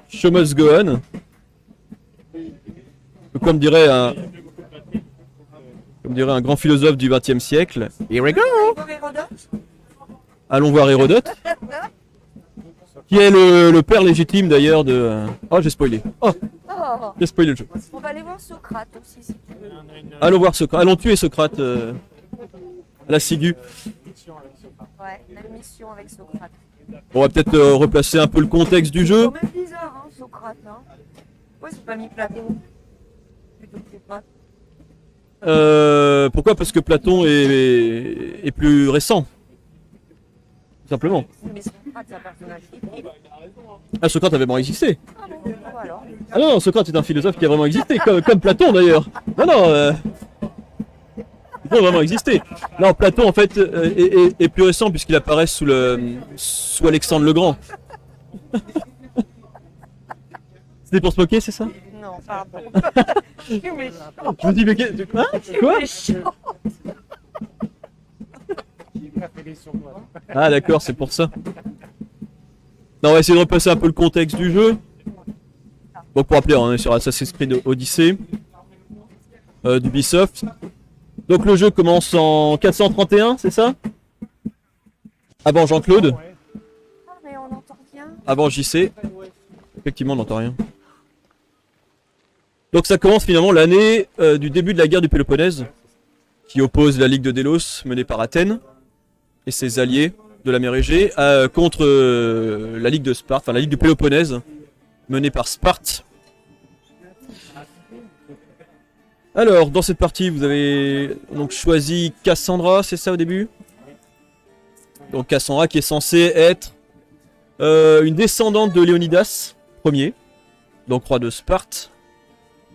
Show must go on. Comme dirait un grand philosophe du XXe siècle. Here we go. Allons voir Hérodote. Qui est le père légitime d'ailleurs de... Oh, j'ai spoilé. Oh, Oh, j'ai spoilé le jeu. on va aller voir Socrate aussi si tu veux. Allons voir Socrate. Allons tuer Socrate à la ciguë. Ouais, la mission avec Socrate. On va peut-être replacer un peu le contexte du C'est jeu. quand même bizarre, hein, Socrate. Hein. Pourquoi c'est pas mis Platon plutôt que Socrate? Pourquoi? Parce que Platon est plus récent. Tout simplement. Mais Socrate, c'est un personnage fictif. Ah, Socrate avait vraiment existé. Ah bon, alors. Ah non, Socrate est un philosophe qui a vraiment existé, comme Platon d'ailleurs. Non, non, il a vraiment existé. Non, Platon en fait est plus récent puisqu'il apparaît sous Alexandre le Grand. C'était pour se moquer, c'est ça? Non, pardon. Je suis méchant. Je me dis, mais quoi? Quoi? Méchant. Ah d'accord, c'est pour ça. Non, on va essayer de repasser un peu le contexte du jeu. Donc pour rappeler, on est sur Assassin's Creed Odyssey d'Ubisoft. Donc le jeu commence en 431, c'est ça? Avant Jean-Claude, Ah, mais on n'entend rien. avant JC. Effectivement, on n'entend rien. Donc ça commence finalement l'année du début de la guerre du Péloponnèse, qui oppose la Ligue de Délos menée par Athènes et ses alliés de la mer Égée contre la Ligue de Sparte, enfin la Ligue du Péloponnèse menée par Sparte. Alors, dans cette partie, vous avez donc choisi Cassandra, c'est ça au début? Donc Cassandra qui est censée être une descendante de Léonidas Ier, donc roi de Sparte.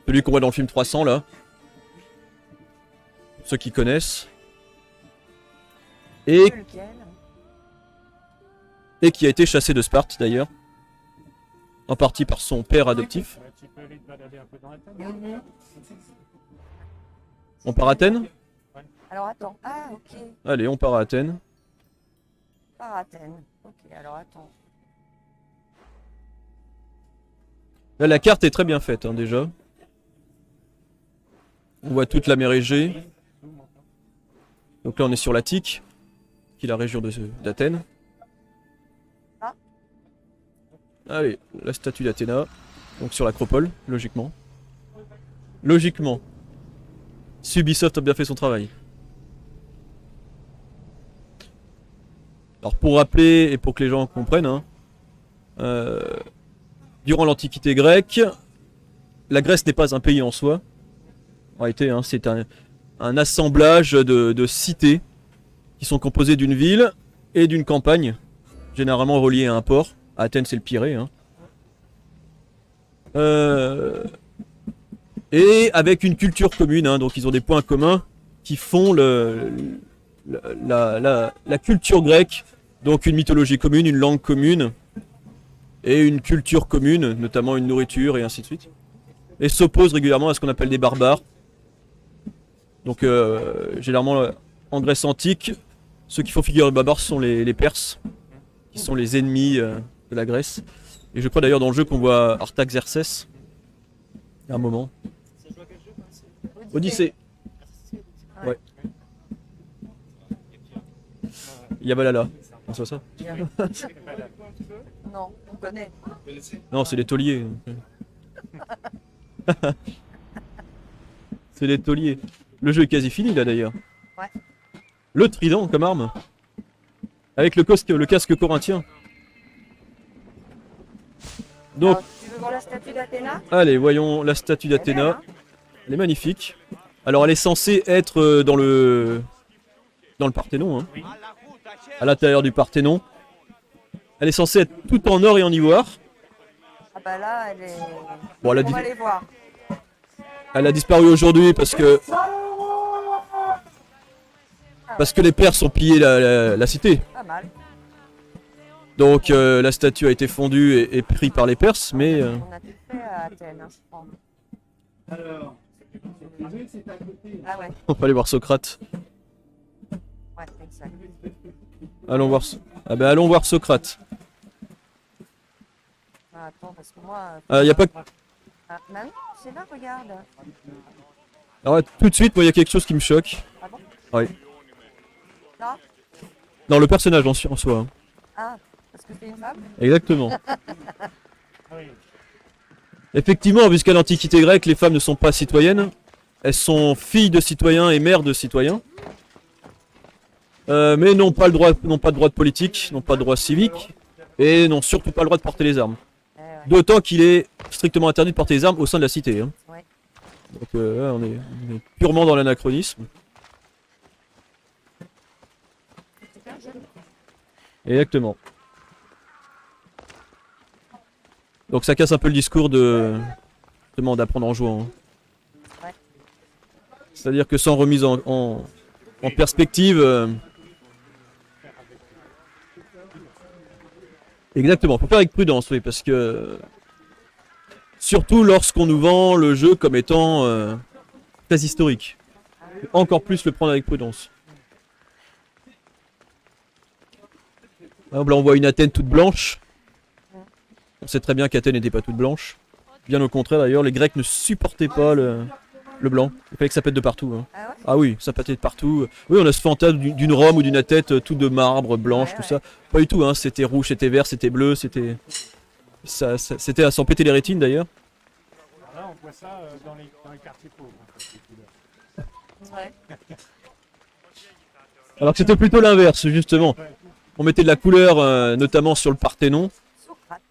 Celui qu'on voit dans le film 300 là. Ceux qui connaissent. Et Lequel? qui a été chassé de Sparte d'ailleurs. En partie par son père adoptif. Mhm. On part à Athènes? Alors attends. Ah, ok. Allez, on part à Athènes. Par Athènes. Ok, alors attends. Là, la carte est très bien faite hein, déjà. On voit toute la mer Égée. Donc là, on est sur l'Attique, qui est la région d'Athènes. Ah. Allez, la statue d'Athéna. Donc sur l'Acropole, logiquement. Logiquement. Ubisoft a bien fait son travail. Alors pour rappeler et pour que les gens comprennent, hein, durant l'Antiquité grecque, la Grèce n'est pas un pays en soi. En réalité, hein, c'est un assemblage de cités qui sont composées d'une ville et d'une campagne, généralement reliées à un port. À Athènes, c'est le Pirée. Hein. Et avec une culture commune, hein, donc ils ont des points communs qui font la culture grecque, donc une mythologie commune, une langue commune, et une culture commune, notamment une nourriture et ainsi de suite. Et s'opposent régulièrement à ce qu'on appelle des barbares. Donc généralement en Grèce antique, ceux qui font figure de barbares sont les Perses, qui sont les ennemis de la Grèce. Et je crois d'ailleurs dans le jeu qu'on voit Artaxerxès, à un moment. Odyssée. Ouais. Yabalala. On sait ça? Non, on connaît. Non, c'est les tauliers. C'est les tauliers. Le jeu est quasi fini là d'ailleurs. Ouais. Le trident comme arme. Avec le casque corinthien. Donc, Alors, tu veux voir la statue d'Athéna? allez, voyons la statue Elle est d'Athéna. belle, hein. Elle est magnifique. Alors, elle est censée être dans le Parthénon, hein. À l'intérieur du Parthénon. Elle est censée être toute en or et en ivoire. Ah bah là, elle est... Bon, On va aller voir. elle a disparu aujourd'hui parce que les Perses ont pillé la cité. Pas mal. Donc la statue a été fondue et prise par les Perses, mais On a tout fait à Athènes, hein, je crois. Ah ouais, on va aller voir Socrate. ouais, exact. Allons voir. Ah ben allons voir Socrate. Ah, attends, parce que moi. Y a pas que... Ah, bah non, c'est là, regarde. Alors là, tout de suite, moi, il y a quelque chose qui me choque. Ah bon? Ouais. Là? Dans le personnage en soi. Hein. Ah, parce que c'est une femme? Exactement. Effectivement, puisqu'à l'Antiquité grecque, les femmes ne sont pas citoyennes. Elles sont filles de citoyens et mères de citoyens. Mais n'ont pas de droit de politique, n'ont pas de droit civique. Et n'ont surtout pas le droit de porter les armes. Ouais. D'autant qu'il est strictement interdit de porter les armes au sein de la cité. Hein. Ouais. Donc là, on est purement dans l'anachronisme. Super joli. Exactement. Donc ça casse un peu le discours de justement d'apprendre en jouant. Hein. Ouais. C'est-à-dire que sans remise en perspective. Exactement, faut faire avec prudence, oui, parce que surtout lorsqu'on nous vend le jeu comme étant très historique. Faut encore plus le prendre avec prudence. Par exemple, là on voit une Athènes toute blanche. On sait très bien qu'Athènes n'était pas toute blanche. Bien au contraire d'ailleurs, les Grecs ne supportaient pas le blanc. Il fallait que ça pète de partout. Hein. Ah ouais? Ah oui, ça pétait de partout. Oui, on a ce fantasme d'une Rome ou d'une Athènes tout de marbre, blanche, Ouais, tout ouais. ça. Pas du tout, hein. C'était rouge, c'était vert, c'était bleu, c'était... C'était à s'en péter les rétines d'ailleurs. Alors là, on voit ça dans les quartiers pauvres. En fait, les couleurs. Ouais. Alors que c'était plutôt l'inverse, justement. On mettait de la couleur, notamment sur le Parthénon. Socrate.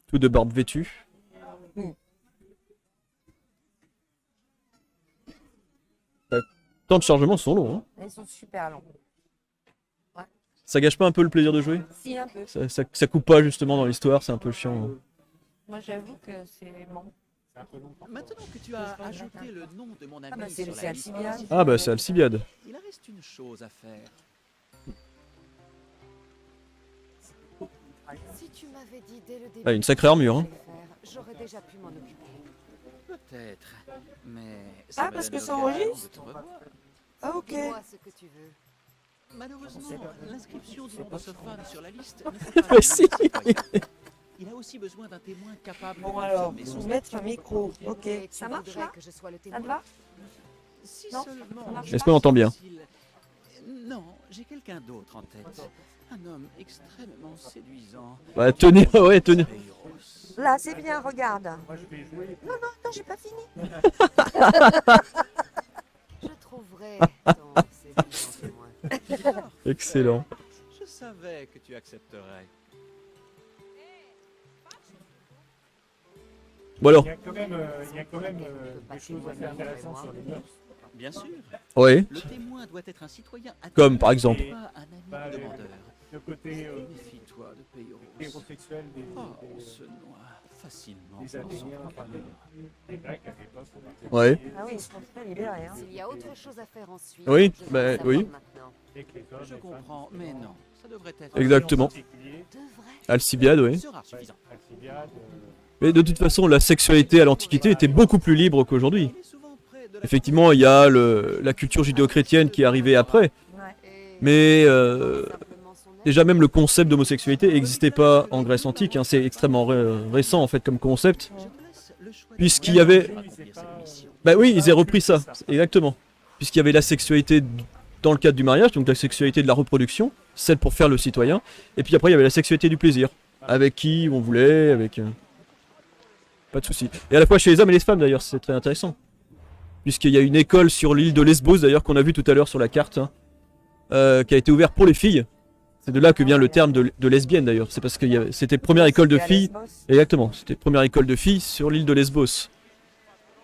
Tout de barbe vêtue. Les temps de chargement sont longs. Hein. Ils sont super longs. Ça gâche pas un peu le plaisir de jouer? Si, un peu. Ça coupe pas justement dans l'histoire, c'est un peu chiant. Hein. Moi, j'avoue que c'est bon. C'est un peu long. Maintenant que tu as ajouté le nom de mon ami Ah, bah, sur c'est la liste, Alcibiade. Ah bah c'est Alcibiade. il reste une chose à faire. Si tu m'avais dit dès le début Ah, une sacrée armure. Hein. que j'allais faire, j'aurais déjà pu m'en occuper. Peut-être, mais... Ah, ça me parce donne que ça l'occasion enregistre de te revoir. Ah, ok. Dis-moi ce que tu veux. Malheureusement, l'inscription du C'est nom pas de ce ça. fan sur la liste ne fait pas Mais si. de citoyen. Il a aussi besoin d'un témoin capable Bon, de alors, confirmer son vous mettre un micro. Ok. Et tu Ça marche voudrais là? que je sois le Ça témoin te va? Si Non, seulement... ça marche Est-ce qu'on entend bien? Non, j'ai quelqu'un d'autre en tête. Un homme extrêmement séduisant. Bah tenez, ouais, tenez. Peiros. Là, c'est bien, regarde. Moi, je vais jouer. Non, j'ai pas fini. Je trouverai ton séduisant témoin. Excellent. Je savais que tu accepterais. Bon alors, Il y a quand même des choses assez intéressantes sur les mœurs. Bien sûr, ouais. le témoin doit être un citoyen attiré, Comme par exemple. pas un ami Bah, demandeur. Le côté Méfie-toi de Peiros. hétérosexuel Oh, on se noie facilement. des dans son Athéniens, enfin cœur. des Grecs à l'époque. Ouais. Ah oui, ils sont très libérés. Hein. S'il y a autre chose à faire ensuite, Oui, je veux bah, le savoir oui. maintenant. Et que les hommes, Je les femmes, comprends, mais non, ça devrait être... Exactement. En particulier, Devrait. Alcibiade, ouais. sera suffisant. Alcibiade, Mais de toute façon, la sexualité à l'Antiquité était beaucoup plus libre qu'aujourd'hui. Il est souvent près de la... Effectivement, il y a la culture judéo-chrétienne qui est arrivée après. Ouais. Et Mais simplement son aide. déjà même le concept d'homosexualité n'existait pas en Grèce antique. Hein. C'est extrêmement récent en fait comme concept. Je te laisse le choix Puisqu'il y avait... de accomplir cette mission. Bah oui, ils aient repris ça, exactement. Puisqu'il y avait la sexualité dans le cadre du mariage, donc la sexualité de la reproduction, celle pour faire le citoyen. Et puis après, il y avait la sexualité du plaisir. Avec qui on voulait, avec... Pas de souci. Et à la fois chez les hommes et les femmes d'ailleurs, c'est très intéressant. Puisqu'il y a une école sur l'île de Lesbos d'ailleurs, qu'on a vu tout à l'heure sur la carte, hein, qui a été ouverte pour les filles. C'est de là que vient le terme de lesbienne d'ailleurs. C'est parce que c'était première école de C'était à filles. Lesbos. Exactement, c'était première école de filles sur l'île de Lesbos.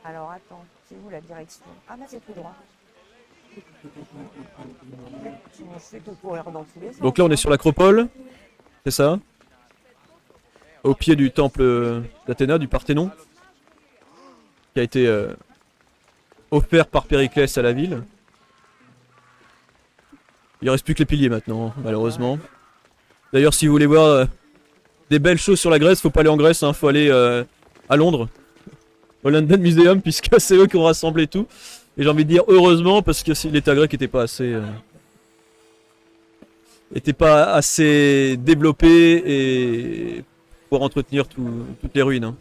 Alors attends, c'est où la direction? Ah, mais c'est tout droit. On sait qu'on pourrait dans tous les sens. Donc là on est sur l'acropole, c'est ça? Au pied du temple d'Athéna, du Parthénon, qui a été offert par Périclès à la ville. Il reste plus que les piliers maintenant, malheureusement. D'ailleurs, si vous voulez voir des belles choses sur la Grèce, faut pas aller en Grèce, hein, faut aller à Londres, au London Museum, puisque c'est eux qui ont rassemblé tout. Et j'ai envie de dire heureusement, parce que si l'État grec n'était pas assez était pas assez développée et pour entretenir toutes les ruines. Hein.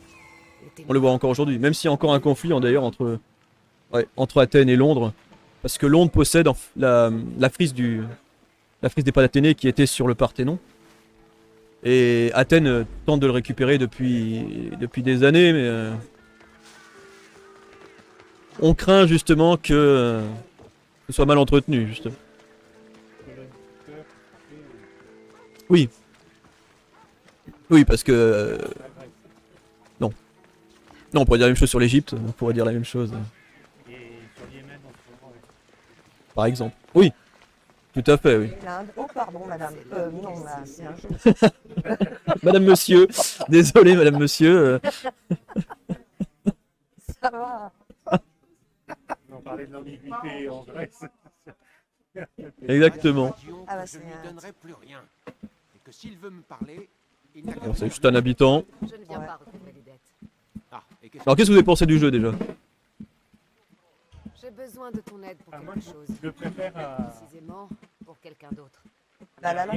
On le voit encore aujourd'hui, même s'il y a encore un conflit d'ailleurs entre Athènes et Londres, parce que Londres possède la frise des Palathénées qui était sur le Parthénon. Et Athènes tente de le récupérer depuis des années, mais on craint justement que ce soit mal entretenu, justement. Oui. Oui, parce que... non. Non, on pourrait dire la même chose sur l'Égypte, on pourrait dire la même chose. Et sur Yémen en ce moment, Par exemple. Oui. Tout à fait, oui. L'Inde. Oh, pardon, madame. Non, là, c'est un jeu. Madame, monsieur. Désolé, madame, monsieur. Ça va. on parlait de l'ambiguïté en Grèce. Exactement. Ah bah, Je c'est lui un- donnerai plus rien. Et que s'il veut me parler, il n'a qu'à Bon, c'est venir. juste un habitant. Je ne viens Ouais. pas recouvrer les dettes. Ah, et qu'est-ce Alors, qu'est-ce que vous avez pensé du jeu déjà? J'ai besoin de ton aide pour Ah, moi, quelque chose. je préfère à... Précisément pour quelqu'un d'autre. Là, là, là.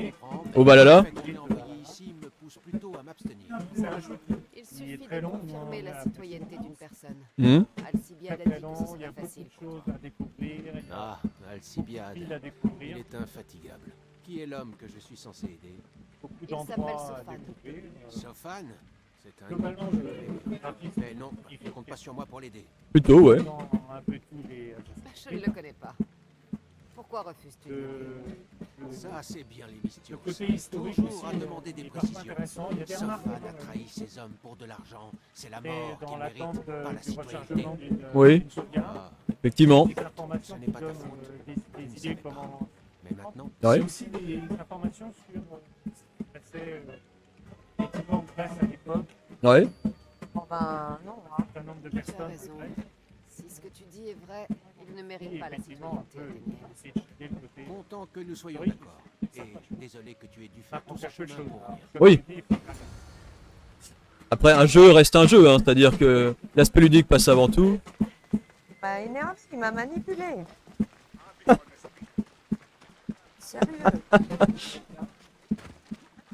Oh bah là là. Le fait qu'on ait envoyé ici me pousse plutôt à m'abstenir. C'est un jeu Il est suffit très de long, confirmer mais la on a- citoyenneté d'une personne. très Alcibiade a très dit long, que ce il y a serait beaucoup facile. de choses à découvrir, il y a Ah, Alcibiade. pile à Il découvrir, est infatigable. Qui est l'homme que je suis censé aider? beaucoup Il d'endroits s'appelle à Sophane. découvrir. Sophane? C'est un... Globalement, je Mais non, ne compte pas sur moi pour l'aider. Plutôt, ouais. dans un peu tous les... Je ne le connais pas. Pourquoi refuses-tu de m'aider Ça, c'est bien les Le missions. côté historique Toujours aussi à demander des est vachement précisions. intéressant. Il y a des remarques Sophane a trahi ses hommes pour de l'argent. C'est la mais mort dans qu'il l'attente mérite, pas la du citoyenneté. rechargement d'une Oui. d'une sauvegarde. Ah, Effectivement. Des informations Ce n'est qui pas ta donnent faute. des idées comment... mais maintenant, Ouais. C'est aussi des informations sur ce qui se passait effectivement en Grèce à l'époque. Ouais. Bon ben, non. Hein. Un certain nombre de Tu as personnes. raison. Si ce que tu dis est vrai, il ne mérite Et pas la effectivement, on citoyenneté peut athénienne. essayer de chercher le côté... content que nous soyons Oui. d'accord. Et désolé que tu aies dû Ça faire prend tout ce quelque chemin chose. pour rien. Oui. Après, un jeu reste un jeu, hein. C'est-à-dire que l'aspect ludique passe avant tout. Bah, énerve, il m'a manipulé. Sérieux.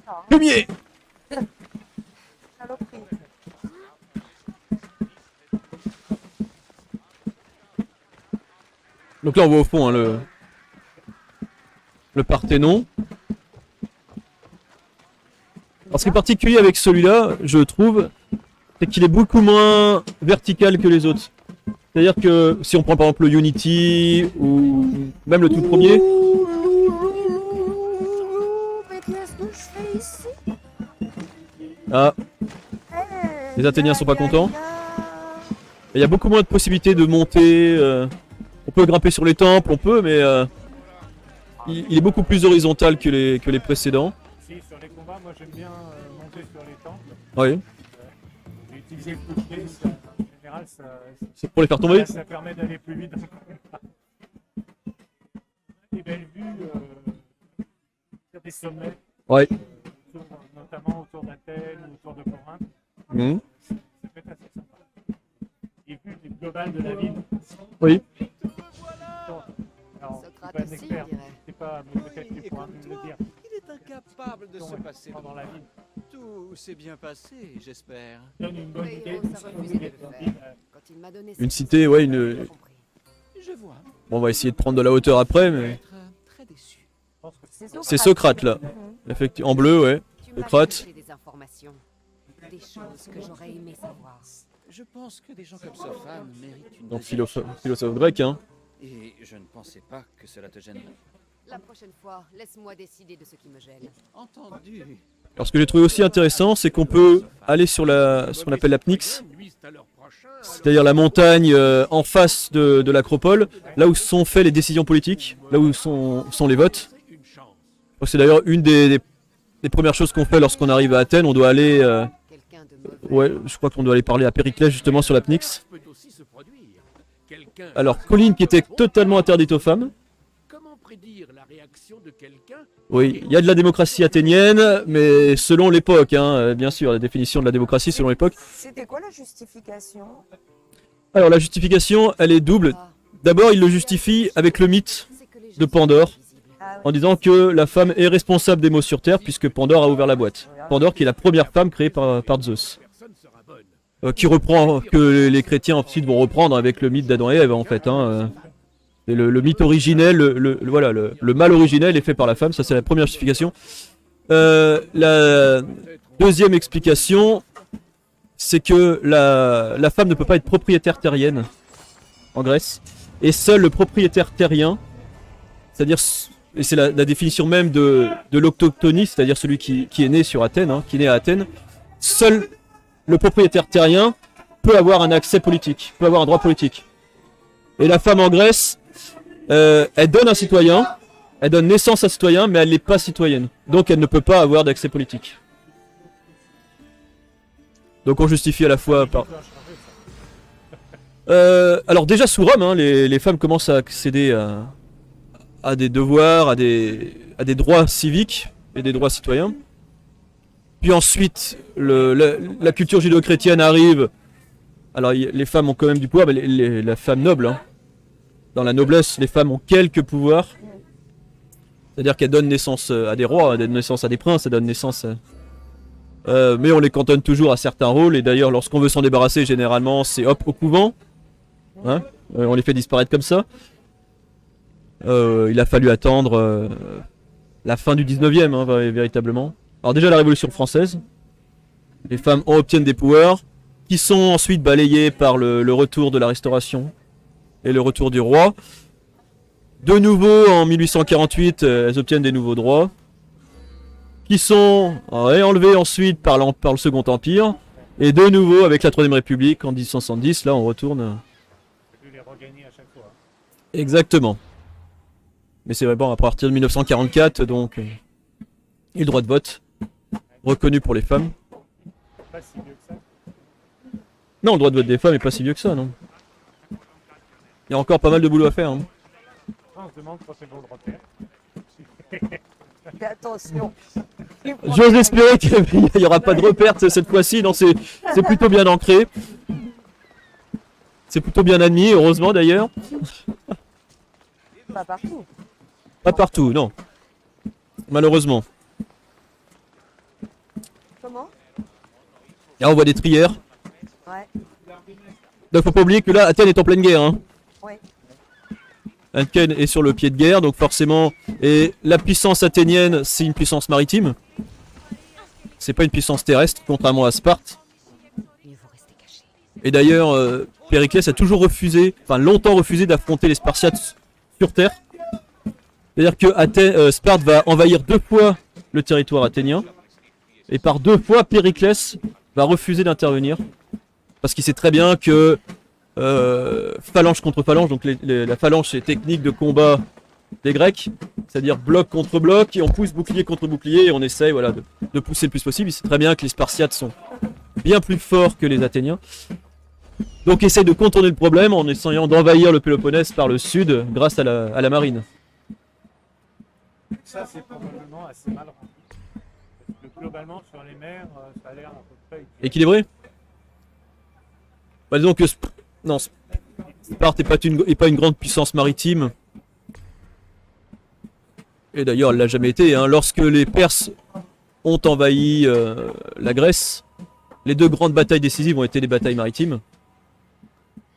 Ah, Premier. saloperie. Donc là, on voit au fond hein, le Parthénon. Alors, ce qui est particulier avec celui-là, je trouve, c'est qu'il est beaucoup moins vertical que les autres. C'est-à-dire que si on prend par exemple le Unity ou même le tout premier, Mais qu'est-ce que je fais ici? ah, Eh, Les Athéniens sont pas ya, ya, contents. ya. il y a beaucoup moins de possibilités de monter. On peut grimper sur les temples, on peut, mais il est beaucoup plus horizontal que les précédents. Si, sur les combats, moi j'aime bien monter sur les temples. Oui, J'ai utilisé le toucher, ça, en général, c'est pour les faire tomber. ça permet d'aller plus vite dans le combat. Des belles vues sur des sommets, Ouais. notamment autour d'Athènes ou autour de Corinthe. Mhm. Ça peut être assez sympa. Et vue globale de la ville. Oui. Alors, je suis Socrate pas un aussi, expert, on dirait. c'est pas peut-être que pour me le dire. Il est incapable de se passer Pendant la ville. Tout s'est bien passé, j'espère. Donne une bonne Mais idée. héros, ça refusait de le faire. Quand il m'a donné Une cette cité, mission, ouais, j'ai compris. Je vois. Bon, on va essayer de prendre de la hauteur après, mais Être très déçu. c'est Socrate là. Effectivement, en bleu, ouais. Tu m'as Socrate. cherché des informations, des choses que j'aurais aimé savoir. Je pense que des gens comme Sophane méritent une Donc deuxième philosophe grec, hein. chance. Et je ne pensais pas que cela te gênerait. La prochaine fois, laisse-moi décider de ce qui me gêne. Entendu. Alors ce que j'ai trouvé aussi intéressant, c'est qu'on peut aller sur ce qu'on appelle la Pnyx, c'est-à-dire la montagne en face de l'acropole, là où sont faites les décisions politiques, là où sont les votes. Je crois que c'est d'ailleurs une des premières choses qu'on fait lorsqu'on arrive à Athènes. On doit aller, Quelqu'un de mauvais. ouais, je crois qu'on doit aller parler à Périclès justement sur la Pnyx. peut aussi se produire. Quelqu'un. Alors colline qui était totalement interdite aux femmes. Comment prédire la réaction de quelqu'un? Oui, il y a de la démocratie athénienne, mais selon l'époque, hein, bien sûr, la définition de la démocratie selon l'époque. C'était quoi la justification? Alors la justification, elle est double. Ah, D'abord, il le justifie avec le mythe c'est que les gens de Pandore. sont invisibles. Ah en disant que la femme est responsable des maux sur Terre puisque Pandore a ouvert la boîte. Pandore qui est la première femme créée par Zeus. Personne sera bonne. Qui reprend, que les chrétiens ensuite vont reprendre avec le mythe d'Adam et Ève en fait. Et le mythe originel, voilà, le mal originel est fait par la femme, ça c'est la première justification. La deuxième explication, c'est que la femme ne peut pas être propriétaire terrienne en Grèce, et seul le propriétaire terrien, c'est-à-dire, et c'est la définition même de l'autochtonie, c'est-à-dire celui qui est né sur Athènes, qui est né à Athènes, seul le propriétaire terrien peut avoir un accès politique, peut avoir un droit politique. Et la femme en Grèce, elle donne un citoyen, elle donne naissance à un citoyen, mais elle n'est pas citoyenne. Donc elle ne peut pas avoir d'accès politique. Donc on justifie à la fois par... alors déjà sous Rome, les femmes commencent à accéder à des devoirs, à des droits civiques et des droits citoyens. Puis ensuite, la culture judéo-chrétienne arrive. Alors les femmes ont quand même du pouvoir, mais la femme noble, dans la noblesse, les femmes ont quelques pouvoirs. C'est-à-dire qu'elles donnent naissance à des rois, elles donnent naissance à des princes, elles donnent naissance mais on les cantonne toujours à certains rôles, et d'ailleurs lorsqu'on veut s'en débarrasser, généralement c'est hop au couvent. On les fait disparaître comme ça. Il a fallu attendre la fin du 19e, véritablement. Alors déjà la Révolution française, les femmes obtiennent des pouvoirs qui sont ensuite balayés par le retour de la Restauration et le retour du roi. De nouveau en 1848, elles obtiennent des nouveaux droits qui sont enlevés ensuite par le Second Empire, et de nouveau avec la Troisième République en 1870, là on retourne. Les regagner à chaque fois. Exactement. Mais c'est vrai, bon, à partir de 1944, donc, et le droit de vote, reconnu pour les femmes. Pas si vieux que ça. Non, le droit de vote des femmes est pas si vieux que ça, non. Il y a encore pas mal de boulot à faire. On se demande quand c'est bon de repère. Fais attention. J'ose espérer qu'il n'y aura pas de repère cette fois-ci, non, c'est plutôt bien ancré. C'est plutôt bien admis, heureusement d'ailleurs. Pas partout. Pas partout, non. Malheureusement. Comment? Là on voit des trières. Ouais. Donc faut pas oublier que là Athènes est en pleine guerre. Ouais. Athènes est sur le pied de guerre, donc forcément, et la puissance athénienne c'est une puissance maritime. C'est pas une puissance terrestre, contrairement à Sparte. Mieux vaut rester caché. Et d'ailleurs, Périclès a toujours refusé, enfin longtemps refusé d'affronter les Spartiates sur terre. C'est-à-dire que Sparte va envahir 2 fois le territoire athénien, et par 2 fois Périclès va refuser d'intervenir, parce qu'il sait très bien que phalange contre phalange, donc la phalange c'est technique de combat des Grecs, c'est-à-dire bloc contre bloc, et on pousse bouclier contre bouclier, et on essaye voilà, de pousser le plus possible. Il sait très bien que les Spartiates sont bien plus forts que les Athéniens. Donc essaye de contourner le problème en essayant d'envahir le Péloponnèse par le sud grâce à la marine. Ça, c'est probablement assez mal rendu. Parce que globalement, sur les mers, ça a l'air à peu près Équilibré. Bah, disons que non, Sparte n'est pas une grande puissance maritime. Et d'ailleurs, elle l'a jamais été. Lorsque les Perses ont envahi la Grèce, les 2 grandes batailles décisives ont été des batailles maritimes.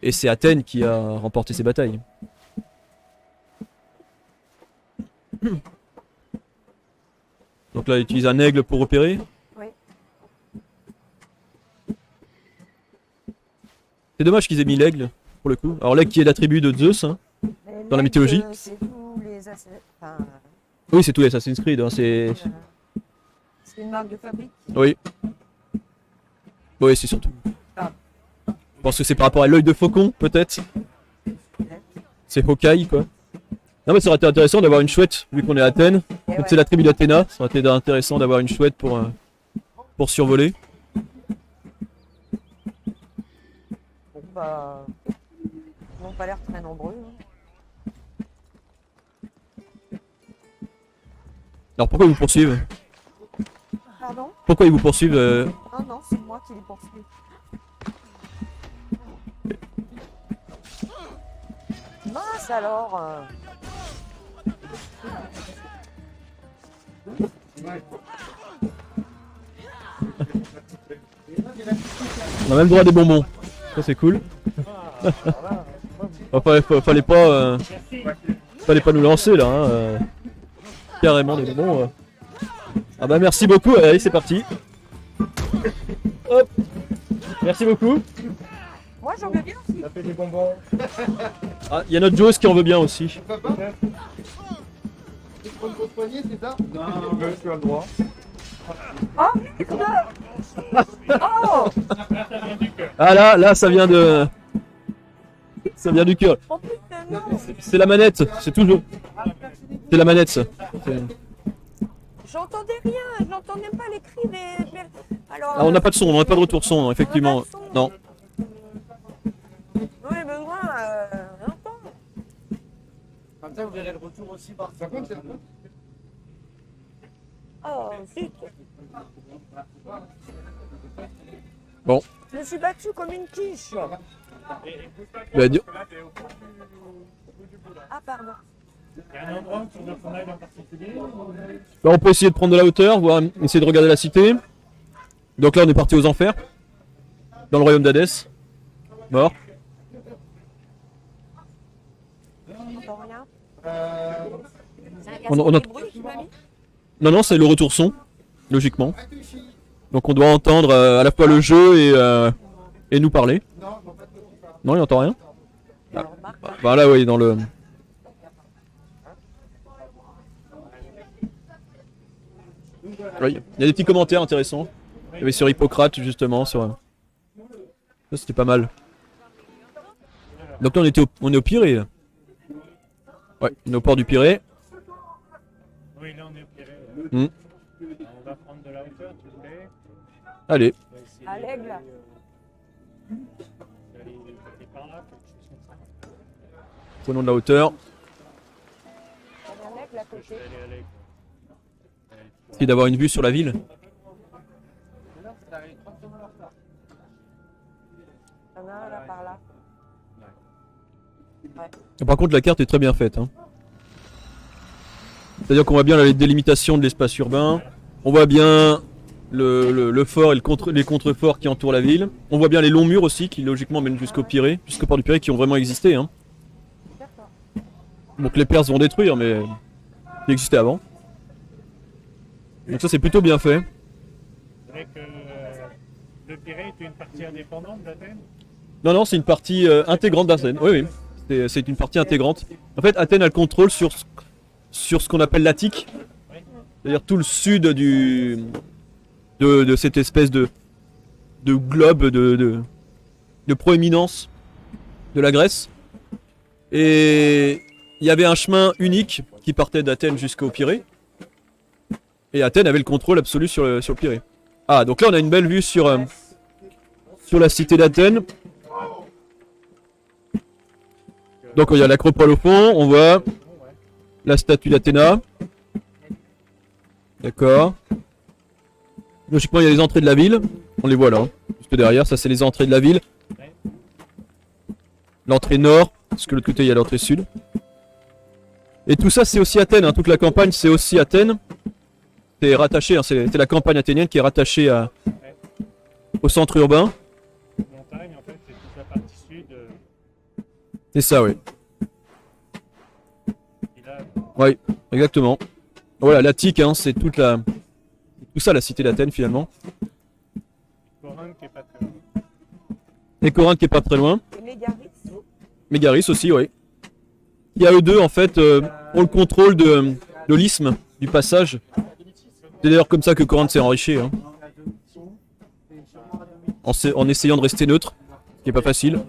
Et c'est Athènes qui a remporté ces batailles. Donc là, il utilise un aigle pour repérer. Oui. C'est dommage qu'ils aient mis l'aigle, pour le coup. Alors l'aigle qui est l'attribut de Zeus, Mais dans la mythologie. C'est tous les enfin, Oui, c'est tout Assassin's Creed. C'est une marque de fabrique. Oui. Oui, c'est surtout. Ah. Je pense que c'est par rapport à l'œil de faucon, peut-être. C'est Hawkeye, quoi. Non, mais ça aurait été intéressant d'avoir une chouette, vu qu'on est à Athènes. Et C'est la tribu d'Athéna. Ça aurait été intéressant d'avoir une chouette pour survoler. Bon, bah, ils n'ont pas l'air très nombreux. Alors pourquoi ils vous poursuivent? Pardon? Pourquoi ils vous poursuivent Non, non, c'est moi qui les poursuis. Mince alors On a même droit à des bonbons. Ça c'est cool. Fallait pas nous lancer là. Hein. Carrément des bonbons. Ah bah merci beaucoup. Allez c'est parti. Hop. Merci beaucoup. Moi, j'en veux bien aussi. Ça fait des bonbons. Ah, il y a notre Joss qui en veut bien aussi. Je suis à le droit. Oh, oh, Ah là ça vient de... Ça vient du cœur. en plus, non. C'est la manette, c'est toujours... C'est la manette ça. J'entendais rien, je n'entendais pas les cris des... Alors, Ah, on n'a pas de son, on n'a pas de retour son, non, effectivement. Non. J'en ai besoin longtemps. Comme ça, vous verrez le retour aussi par ça. Oh, zut. Bon. Je me suis battue comme une quiche. Bah, dis- Ah, pardon. Il y a un endroit où tu veux qu'on aille en particulier? Bah, on peut essayer de prendre de la hauteur, voir, essayer de regarder la cité. Donc là on est parti aux enfers. Dans le royaume d'Hadès. Mort. J'entends rien. On a- Non, c'est le retour son, logiquement. Donc on doit entendre à la fois le jeu et nous parler. Non, il n'entend rien. Bah là, oui, dans le... Oui, il y a des petits commentaires intéressants. Il y avait sur Hippocrate, justement, sur... Ça, c'était pas mal. Donc là, on est au Pirée, là. Ouais, on est au port du Pirée. Oui, là on est au Pirée. Hmm. On va prendre de la hauteur, s'il vous plaît. Allez. On va essayer À l'aigle. d'aller côté par là, quelque chose comme ça. Prenons de la hauteur. Il y a un aigle à Je côté. vais aller à l'aigle. Essayer d'avoir une vue sur la ville. Il y en a un là par là. Par contre, la carte est très bien faite. Hein. C'est-à-dire qu'on voit bien la délimitation de l'espace urbain. On voit bien le fort et les contreforts qui entourent la ville. On voit bien les longs murs aussi qui logiquement mènent jusqu'au Pirée, jusqu'au port du Pirée, qui ont vraiment existé. Hein. Donc les Perses vont détruire, mais qui existaient avant. Donc ça c'est plutôt bien fait. C'est vrai que le Pirée est une partie indépendante d'Athènes. Non, c'est une partie intégrante d'Athènes. Oui. C'est une partie intégrante. En fait, Athènes a le contrôle sur ce qu'on appelle l'Attique. C'est-à-dire tout le sud de cette espèce de globe de proéminence de la Grèce. Et il y avait un chemin unique qui partait d'Athènes jusqu'au Pirée. Et Athènes avait le contrôle absolu sur le Pirée. Ah, donc là on a une belle vue sur la cité d'Athènes. Donc il y a l'acropole au fond, on voit la statue d'Athéna. D'accord. Logiquement il y a les entrées de la ville. On les voit là, juste derrière, ça c'est les entrées de la ville. L'entrée nord, parce que de l'autre côté il y a l'entrée sud. Et tout ça c'est aussi Athènes, hein. Toute la campagne c'est aussi Athènes. C'est rattaché, hein. C'est la campagne athénienne qui est rattachée au centre urbain. Montagne, en fait, c'est toute la partie sud. C'est ça, oui. Et là, Oui, exactement. Voilà, l'Attique, hein, c'est tout ça, la cité d'Athènes finalement. Corinthe qui est pas très loin. Et Corinthe qui est pas très loin. Et Mégaris. Mégaris aussi, oui. Il y a eux deux, en fait, ont le contrôle de l'isthme, du passage. C'est d'ailleurs comme ça que Corinthe s'est enrichi. Hein. En essayant de rester neutre, ce qui n'est pas facile.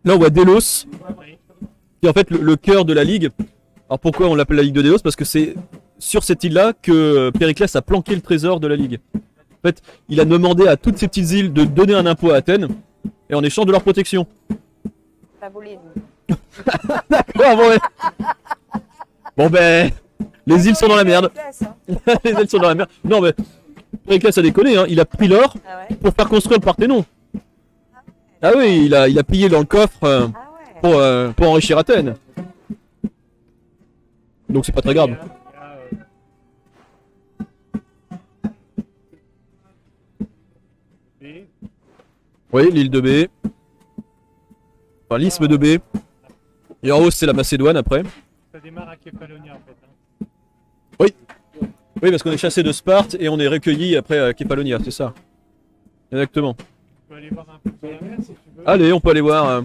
Là, on voit Délos, qui est en fait le cœur de la Ligue. Alors pourquoi on l'appelle la Ligue de Délos? Parce que c'est sur cette île-là que Périclès a planqué le trésor de la Ligue. En fait, il a demandé à toutes ces petites îles de donner un impôt à Athènes, et en échange de leur protection. La voler. D'accord, bon, ouais. Bon ben, les îles sont dans la merde. Les îles sont dans la merde. Non mais, Périclès a déconné, hein. Il a pris l'or Ah ouais. pour faire construire le Parthénon. Ah oui, il a pillé dans le coffre Ah ouais. pour enrichir Athènes. Donc c'est pas très grave. Il y a Oui, l'île de B. Enfin, l'isthme de B. Et en haut, c'est la Macédoine après. Ça démarre à Kefalonia en fait. Hein. Oui, parce qu'on est chassé de Sparte et on est recueilli après à Kefalonia, c'est ça. Exactement. Tu peux aller voir un peu sur la mer si tu veux. Allez, on peut aller voir. Alors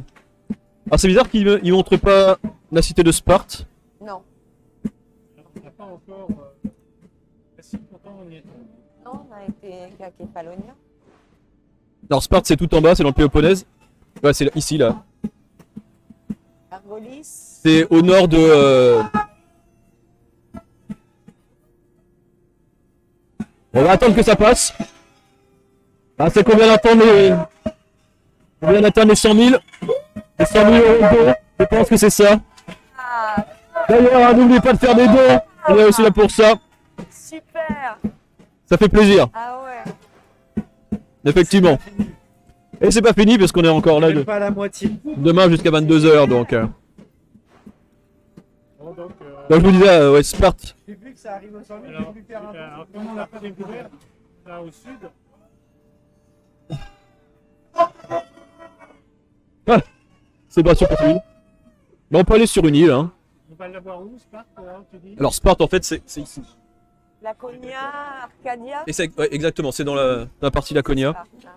c'est bizarre qu'ils ne montrent pas la cité de Sparte. Non. Alors, on n'a pas encore. Si pourtant on y est. Non, on a été qu'à Kefalonia. Alors Sparte c'est tout en bas, c'est dans le Péloponnèse. Ouais, c'est ici là. Argolis. C'est au nord de... On va attendre que ça passe. Ah, c'est combien d'atteindre les... Combien d'atteindre les 100 000 Les 100 000 euros. Je pense que c'est ça. Ah, D'ailleurs, n'oubliez pas de faire des dons. On est aussi là pour ça. super. Ça fait plaisir, Ah ouais. effectivement. Et c'est pas fini parce qu'on est encore là Pas à la moitié. demain jusqu'à 22h donc. Bon, donc, Donc je vous disais, ouais, Sparte. j'ai vu que ça arrive au 100 000, j'ai voulu faire un peu. Alors, comme on n'a pas découvert, là au sud, Ah, c'est pas sur une île. Mais on peut aller sur une île. Hein. on va l'avoir où, Sparte, là, tu dis? Alors Sparte en fait c'est ici. Laconia, Arcadia. Et ouais, exactement, c'est dans la partie Laconia. Sparte, hein.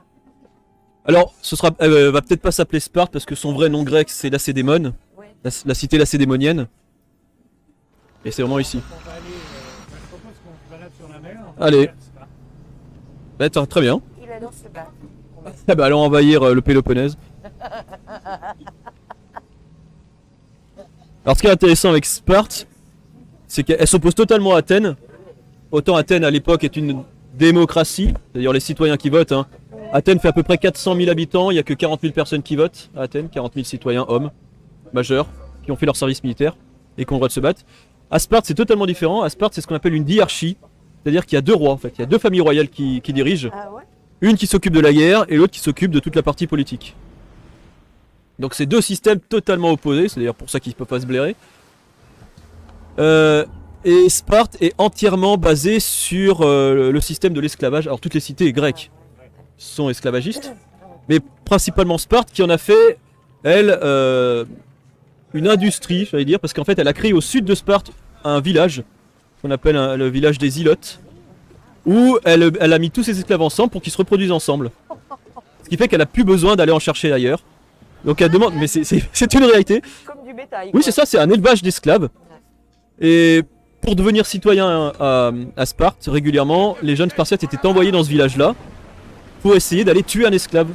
Alors, ce sera, va peut-être pas s'appeler Sparte parce que son vrai nom grec c'est Lacédémone, Oui. la cité lacédémonienne. Et c'est vraiment ici. On va aller, je propose qu'on se balade sur la mer. on va Allez. faire Sparte. Bah, très bien. Il adore se battre. Ah bah allons envahir le Péloponnèse. Alors ce qui est intéressant avec Sparte, c'est qu'elle s'oppose totalement à Athènes. Autant Athènes à l'époque est une démocratie, c'est-à-dire les citoyens qui votent. Hein. Athènes fait à peu près 400 000 habitants, il n'y a que 40 000 personnes qui votent à Athènes, 40 000 citoyens hommes, majeurs, qui ont fait leur service militaire et qui ont le droit de se battre. À Sparte c'est totalement différent, à Sparte c'est ce qu'on appelle une diarchie, c'est-à-dire qu'il y a deux rois en fait, il y a deux familles royales qui dirigent. Ah ouais. Une qui s'occupe de la guerre et l'autre qui s'occupe de toute la partie politique. Donc c'est deux systèmes totalement opposés, c'est d'ailleurs pour ça qu'ils ne peuvent pas se blairer. Et Sparte est entièrement basée sur le système de l'esclavage. Alors toutes les cités grecques sont esclavagistes, mais principalement Sparte qui en a fait, elle, une industrie, j'allais dire, parce qu'en fait elle a créé au sud de Sparte un village, qu'on appelle le village des Ilotes, où elle a mis tous ses esclaves ensemble pour qu'ils se reproduisent ensemble. Ce qui fait qu'elle a plus besoin d'aller en chercher ailleurs. Donc elle demande, mais c'est une réalité. Comme du bétail. Oui quoi. c'est ça, c'est un élevage d'esclaves. Et pour devenir citoyen à Sparte, régulièrement, les jeunes Spartiates étaient envoyés dans ce village-là pour essayer d'aller tuer un esclave.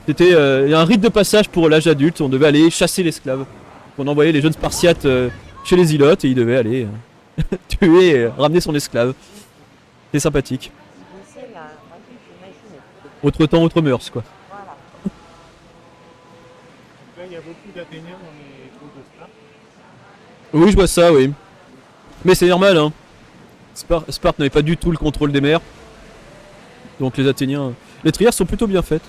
C'était un rite de passage pour l'âge adulte, on devait aller chasser l'esclave. On envoyait les jeunes Spartiates chez les Ilotes et ils devaient aller tuer et ramener son esclave. C'est sympathique. Ici, là, imaginez. Autre temps, autre mœurs quoi. Voilà. Là, il y a beaucoup d'Athéniens dans les cours de Sparte. Oui je vois ça, oui. Mais c'est normal hein. Sparte n'avait pas du tout le contrôle des mers. Donc les Athéniens... Les trières sont plutôt bien faites.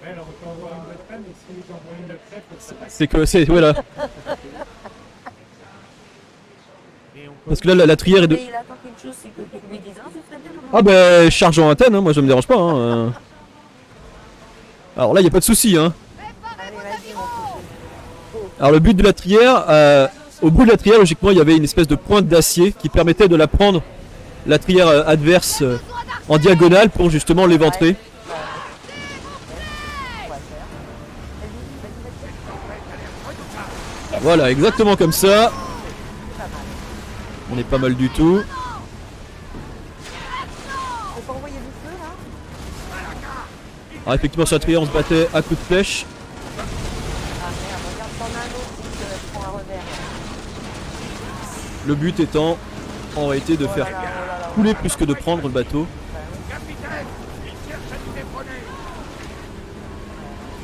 Ouais, alors on peut avoir une bonne femme, mais si ils envoient une crêpe, ça passe. C'est que c'est... Voilà. Et on peut Parce que là la trière est de... Mais il attend quelque chose, c'est que tu lui dises, ah, ce serait bien. Ah bah chargeant Athènes, hein, moi ça me dérange pas. Hein. Alors là il n'y a pas de souci. Hein. Allez, vas-y, mon petit. Alors le but de la trière, au bout de la trière logiquement il y avait une espèce de pointe d'acier qui permettait de la prendre, la trière adverse en diagonale pour justement l'éventrer. Voilà, exactement comme ça. On est pas mal du tout. Faut pas envoyer du feu, là. Alors effectivement sur la trière on se battait à coups de flèche. Ah merde, regarde, t'en as un autre qui te prend un revers. Le but étant en réalité de faire Oh là là. couler plus que de prendre le bateau.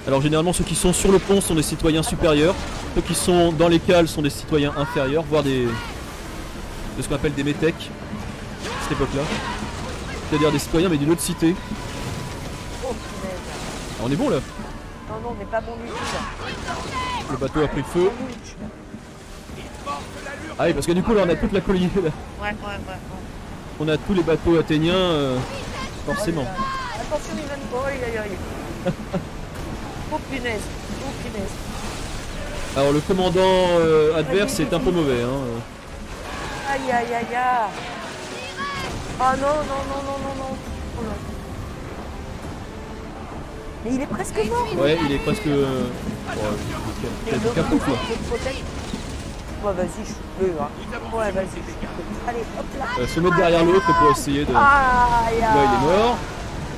Alors généralement ceux qui sont sur le pont sont des citoyens supérieurs, ceux qui sont dans les cales sont des citoyens inférieurs, voire de ce qu'on appelle des métèques à cette époque-là. C'est-à-dire des citoyens mais d'une autre cité. Oh, punaise. Alors, on est bon là, Non, non, on n'est pas bon du tout, là. le bateau a pris feu. Ah oui parce que du coup là on a toute la colonie, là. Ouais. On a tous les bateaux athéniens forcément. Attends, attention, il va nous... Oh, aïe, aïe, aïe. Oh, punaise. Oh, punaise. Alors le commandant adverse est un peu mauvais. Hein. Aïe, aïe, aïe, aïe. Oh non, non, non, non, non, non. Oh, non. Mais il est presque mort. Ouais, il est presque... quasi capot quoi. Ouais, vas-y, je suis bleu. Hein. Ouais, vas-y, je suis bleu. Allez, hop là. Se mettre derrière l'autre pour essayer de... Là, Aïe, aïe. il est mort.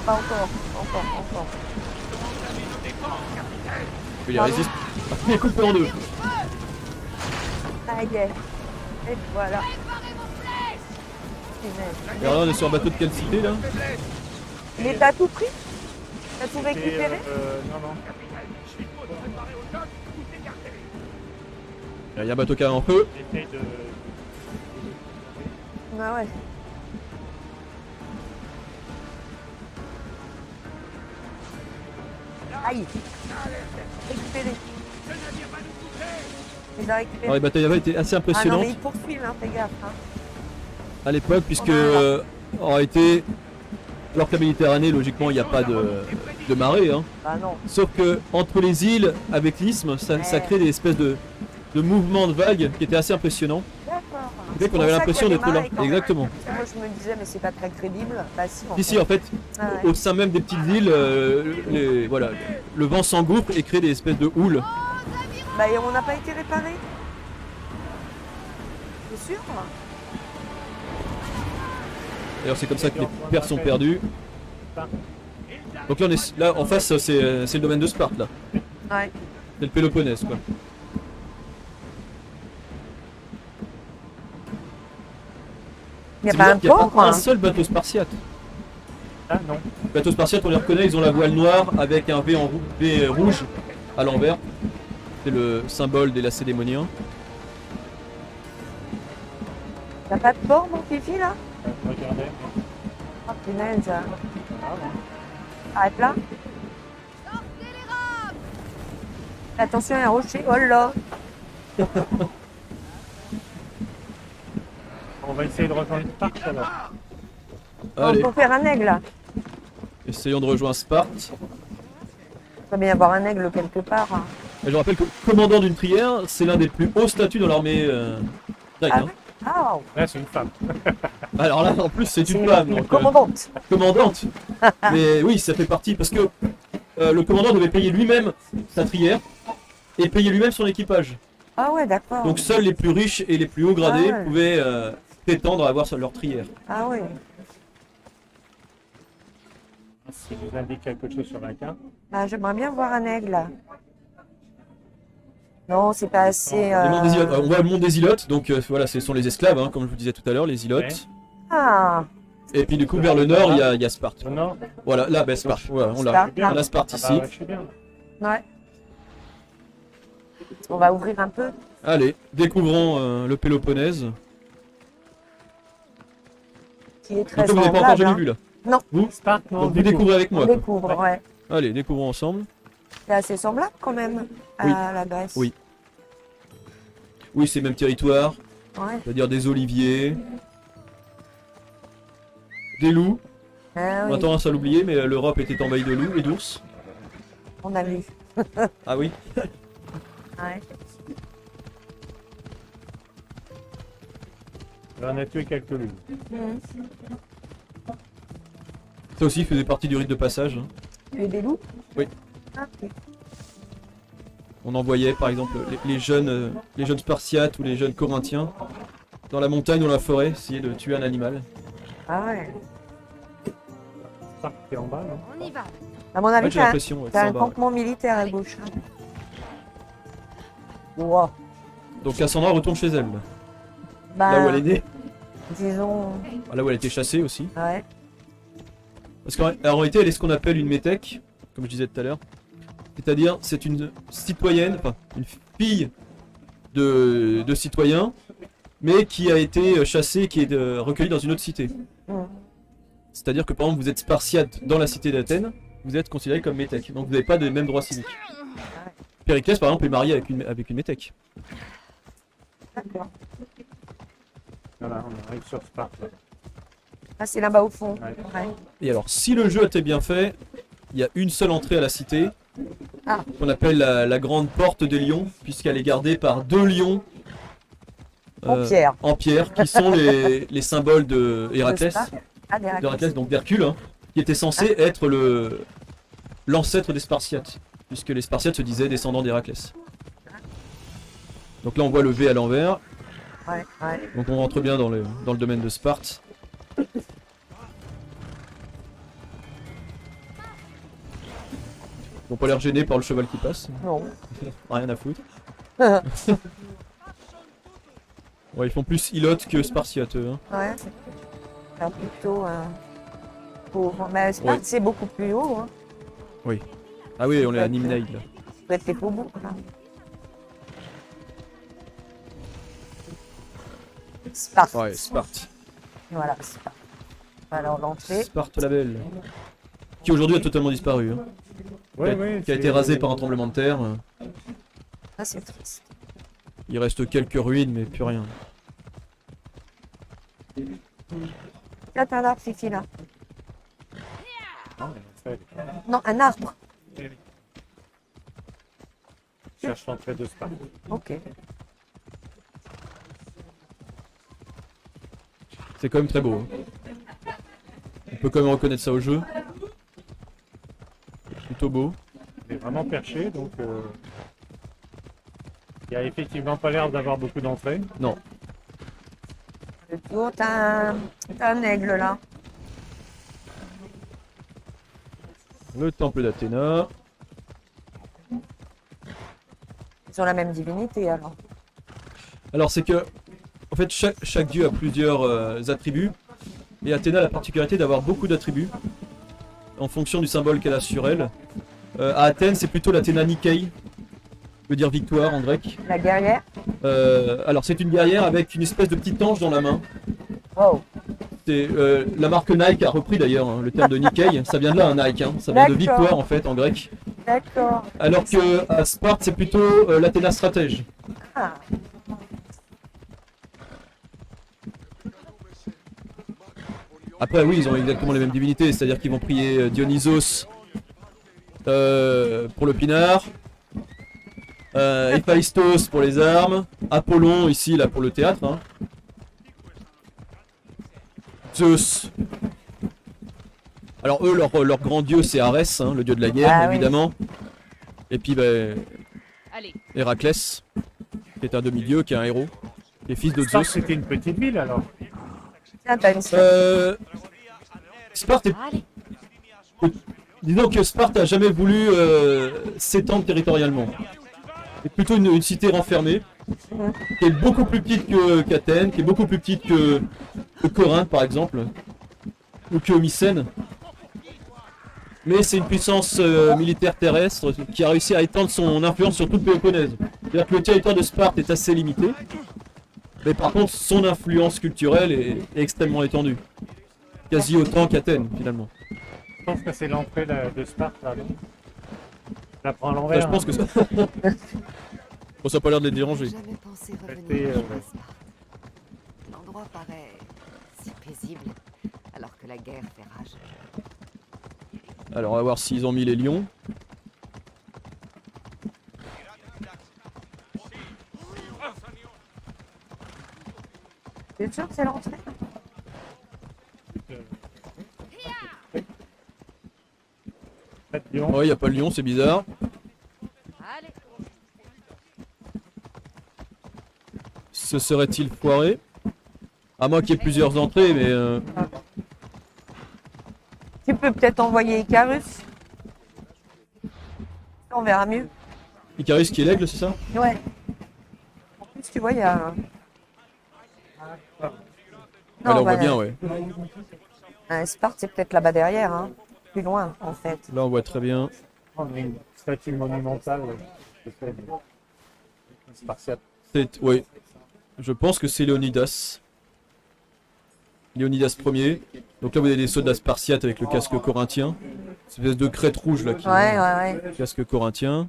Pas encore, encore. Il résiste. Il est coupé en deux. Aïe, aïe. Et voilà. Punaise. Et alors là, on est sur un bateau de quelle cité là? Mais t'as tout pris? T'as tout récupéré? Non, non. Il y a un bateau qui est en feu. J'essaye de... Ah ouais. Aïe. Récupéré. Il a récupéré. Alors, les batailles là-bas étaient assez Ah non impressionnantes mais ils poursuivent, hein, fais gaffe. Hein. à l'époque, puisque Voilà. en réalité, alors que la Méditerranée, logiquement, il n'y a pas de marée. Hein. Bah non. Sauf que entre les îles, avec l'isthme, ça crée des espèces de mouvements de vagues qui étaient assez impressionnants. D'accord. Qui fait qu'on avait l'impression d'être là. Exactement. Moi je me disais mais c'est pas très crédible. Bah si en Ici, fait. en fait, Ah ouais. au sein même des petites îles, voilà, le vent s'engouffre et crée des espèces de houles. Bah et on n'a pas été réparé. C'est sûr? D'ailleurs, c'est comme ça que les pertes sont perdues. Donc là, là en face, c'est le domaine de Sparte, là. Ouais. C'est le Péloponnèse, quoi. Il n'y a C'est pas un bizarre qu'il y a port? un seul bateau spartiate. Ah non. Bateau spartiate, on les reconnaît, ils ont la voile noire avec un V rouge à l'envers. C'est le symbole des Lacédémoniens. T'as pas de port mon fifi là? Regardez. Oh punaise. Ah bon. Arrête là. Attention, il y a un rocher. Oh là. On va essayer de rejoindre le parc alors. Allez, On peut faire un aigle là. essayons de rejoindre Sparte. Il peut bien y avoir un aigle quelque part. Hein. Et je rappelle que le commandant d'une trière, c'est l'un des plus hauts statuts dans l'armée grecque. Ah Hein. ouais? Ah, Là, c'est une femme. Alors là, en plus, c'est une femme. une donc, commandante. commandante. Mais oui, ça fait partie parce que le commandant devait payer lui-même sa trière et payer lui-même son équipage. Ah ouais, d'accord. Donc seuls les plus riches et les plus hauts gradés Ah ouais. pouvaient prétendre à avoir leur trière. Ah ouais. Si vous indique quelque chose sur la carte. Bah, j'aimerais bien voir un aigle là. Non, c'est pas assez. Les monts des Ilotes. On voit le mont des Ilotes, donc voilà, ce sont les esclaves, hein, comme je vous disais tout à l'heure, les Ilotes. Ah, Et puis du coup, vers le nord, il y a Sparte. Au nord. Voilà, là, ben, Sparte. Voilà, on l'a. Sparte, On a Sparte Ah ici. bah, ouais, je suis bien. ouais. On va ouvrir un peu. Allez, découvrons le Péloponnèse. Qui est très Donc vous n'avez pas encore semblable. jamais hein. vu là. Non. Vous Sparte, non, Donc vous découvrez avec On moi. quoi. découvre, ouais. Allez, découvrons ensemble. C'est assez semblable quand même à Oui. la Grèce. Oui. Oui, c'est le même territoire, Ouais. c'est-à-dire des oliviers, des loups. Ah On a oui, tendance à l'oublier, mais l'Europe était envahie de loups et d'ours. on a vu. Ah oui. Ouais. On a tué quelques lunes. Mhm. Ça aussi faisait partie du rite de passage. Hein. Tu es des loups? Oui. Ah, ok. On envoyait par exemple les jeunes Spartiates ou les jeunes Corinthiens dans la montagne ou dans la forêt essayer de tuer un animal. Ah ouais. Sparte est en bas, non? On y va. À mon Ouais, avis, j'ai t'as l'impression. Ouais, t'as c'est un en bas. campement militaire à gauche. hein. Wow. Donc Cassandra retourne chez elle, Bah, là où elle est née, disons. là où elle a été chassée aussi. Ouais. Parce qu'en réalité, elle est ce qu'on appelle une métèque, comme je disais tout à l'heure. C'est-à-dire, c'est une citoyenne, enfin, une fille de citoyen, mais qui a été chassée, qui est recueillie dans une autre cité. Mhm. C'est-à-dire que par exemple, vous êtes spartiate dans la cité d'Athènes, vous êtes considéré comme métèque. Donc vous n'avez pas les mêmes droits civiques. Périclès, par exemple, est marié avec une métèque. D'accord. Voilà, on arrive sur Sparte. Là. Ah, c'est là-bas au fond. Ouais. Ouais. Et alors, si le jeu était bien fait, il y a une seule entrée à la cité, Ah. qu'on appelle la grande porte des lions, puisqu'elle est gardée par 2 lions En pierre. qui sont les symboles de Héraclès, Sparte. Ah, des d'Héraclès, donc d'Hercule, hein, qui était censé être l'ancêtre des Spartiates, puisque les Spartiates se disaient descendants d'Héraclès. Donc là, on voit le V à l'envers, Ouais, ouais. donc on rentre bien dans le domaine de Sparte. Ils n'ont pas l'air gênés par le cheval qui passe, Non. rien à foutre. Ouais, ils font plus ilotes que Spartiates, eux, hein. Ouais. C'est plutôt pauvre. Mais Sparte, Ouais. c'est beaucoup plus haut. Hein. Ah oui, on est à Nimneid, là. Ça doit être les Faubourgs, là. Sparte. Ouais, Sparte. Voilà, Sparte. Alors, l'entrée. Sparte la Belle. Qui aujourd'hui a totalement disparu, hein. Qui a été rasé par un tremblement de terre. Ça, c'est triste. Il reste quelques ruines, mais plus rien. Là, t'as un arbre, Fifi, là. Non, mais en fait, Non, un arbre. cherche l'entrée de Sparte. Ok. C'est quand même très beau, hein. On peut quand même reconnaître ça au jeu. Plutôt beau. Il est vraiment perché, donc il n'y a effectivement pas l'air d'avoir beaucoup d'entrées. Non. Le tour, t'as un aigle, là. Le temple d'Athéna. Ils ont la même divinité, alors. Alors c'est que, en fait, chaque dieu a plusieurs attributs. Et Athéna a la particularité d'avoir beaucoup d'attributs en fonction du symbole qu'elle a sur elle. À Athènes, c'est plutôt l'Athéna Nikkei, veut dire victoire en grec. La guerrière. Alors c'est une guerrière avec une espèce de petit ange dans la main. Wow. C'est, la marque Nike a repris d'ailleurs, hein, le terme de Nikkei, ça vient de là, un Nike, hein, ça vient de D'accord. victoire en fait en grec. D'accord. Alors que à Sparte c'est plutôt l'Athéna stratège. Ah. Après oui, ils ont exactement les mêmes divinités, c'est-à-dire qu'ils vont prier Dionysos pour le pinard, Héphaïstos pour les armes, Apollon ici là pour le théâtre, hein. Zeus. Alors eux, leur grand dieu c'est Arès, hein, le dieu de la guerre Ah oui. évidemment. Et puis ben, Allez, Héraclès, qui est un demi-dieu, qui est un héros, qui est fils de Sparte, Zeus. c'était une petite ville alors. Tiens, t'as une Sparte est... allez. Disons que Sparte a jamais voulu s'étendre territorialement. C'est plutôt une cité renfermée, qui est beaucoup plus petite qu'Athènes, qui est beaucoup plus petite que Corinthe par exemple, ou que Mycène. Mais c'est une puissance militaire terrestre qui a réussi à étendre son influence sur toute Péloponnèse. C'est-à-dire que le territoire de Sparte est assez limité, mais par contre son influence culturelle est extrêmement étendue. Quasi autant qu'Athènes finalement. Je pense que c'est l'entrée de Sparte là. Non, je la prends à Ça, l'envers. je pense que ça... Bon, ça a pas l'air de les déranger. Jamais pensé Restez, revenir à ouais. Sparte. L'endroit paraît si paisible, alors que la guerre fait rage. Alors on va voir s'ils ont mis les lions. C'est sûr que c'est l'entrée. Pas de lion. Oh, il n'y a pas le lion, c'est bizarre. Allez, Se serait-il foiré? À moins qu'il y ait plusieurs entrées, mais... Tu peux peut-être envoyer Icarus. On verra mieux. Icarus qui est l'aigle, c'est ça? Ouais. En plus, tu vois, il y a. Ah, là on voit bah, bien, ouais. Sparte, c'est peut-être là-bas derrière, hein. Plus loin, en fait. Là on voit très bien. On a une statue monumentale. Spartiate. Oui. Je pense que c'est Léonidas. Léonidas Ier. Donc là vous avez des soldats spartiates avec le casque corinthien. Cette espèce de crête rouge là qui Ouais. casque corinthien.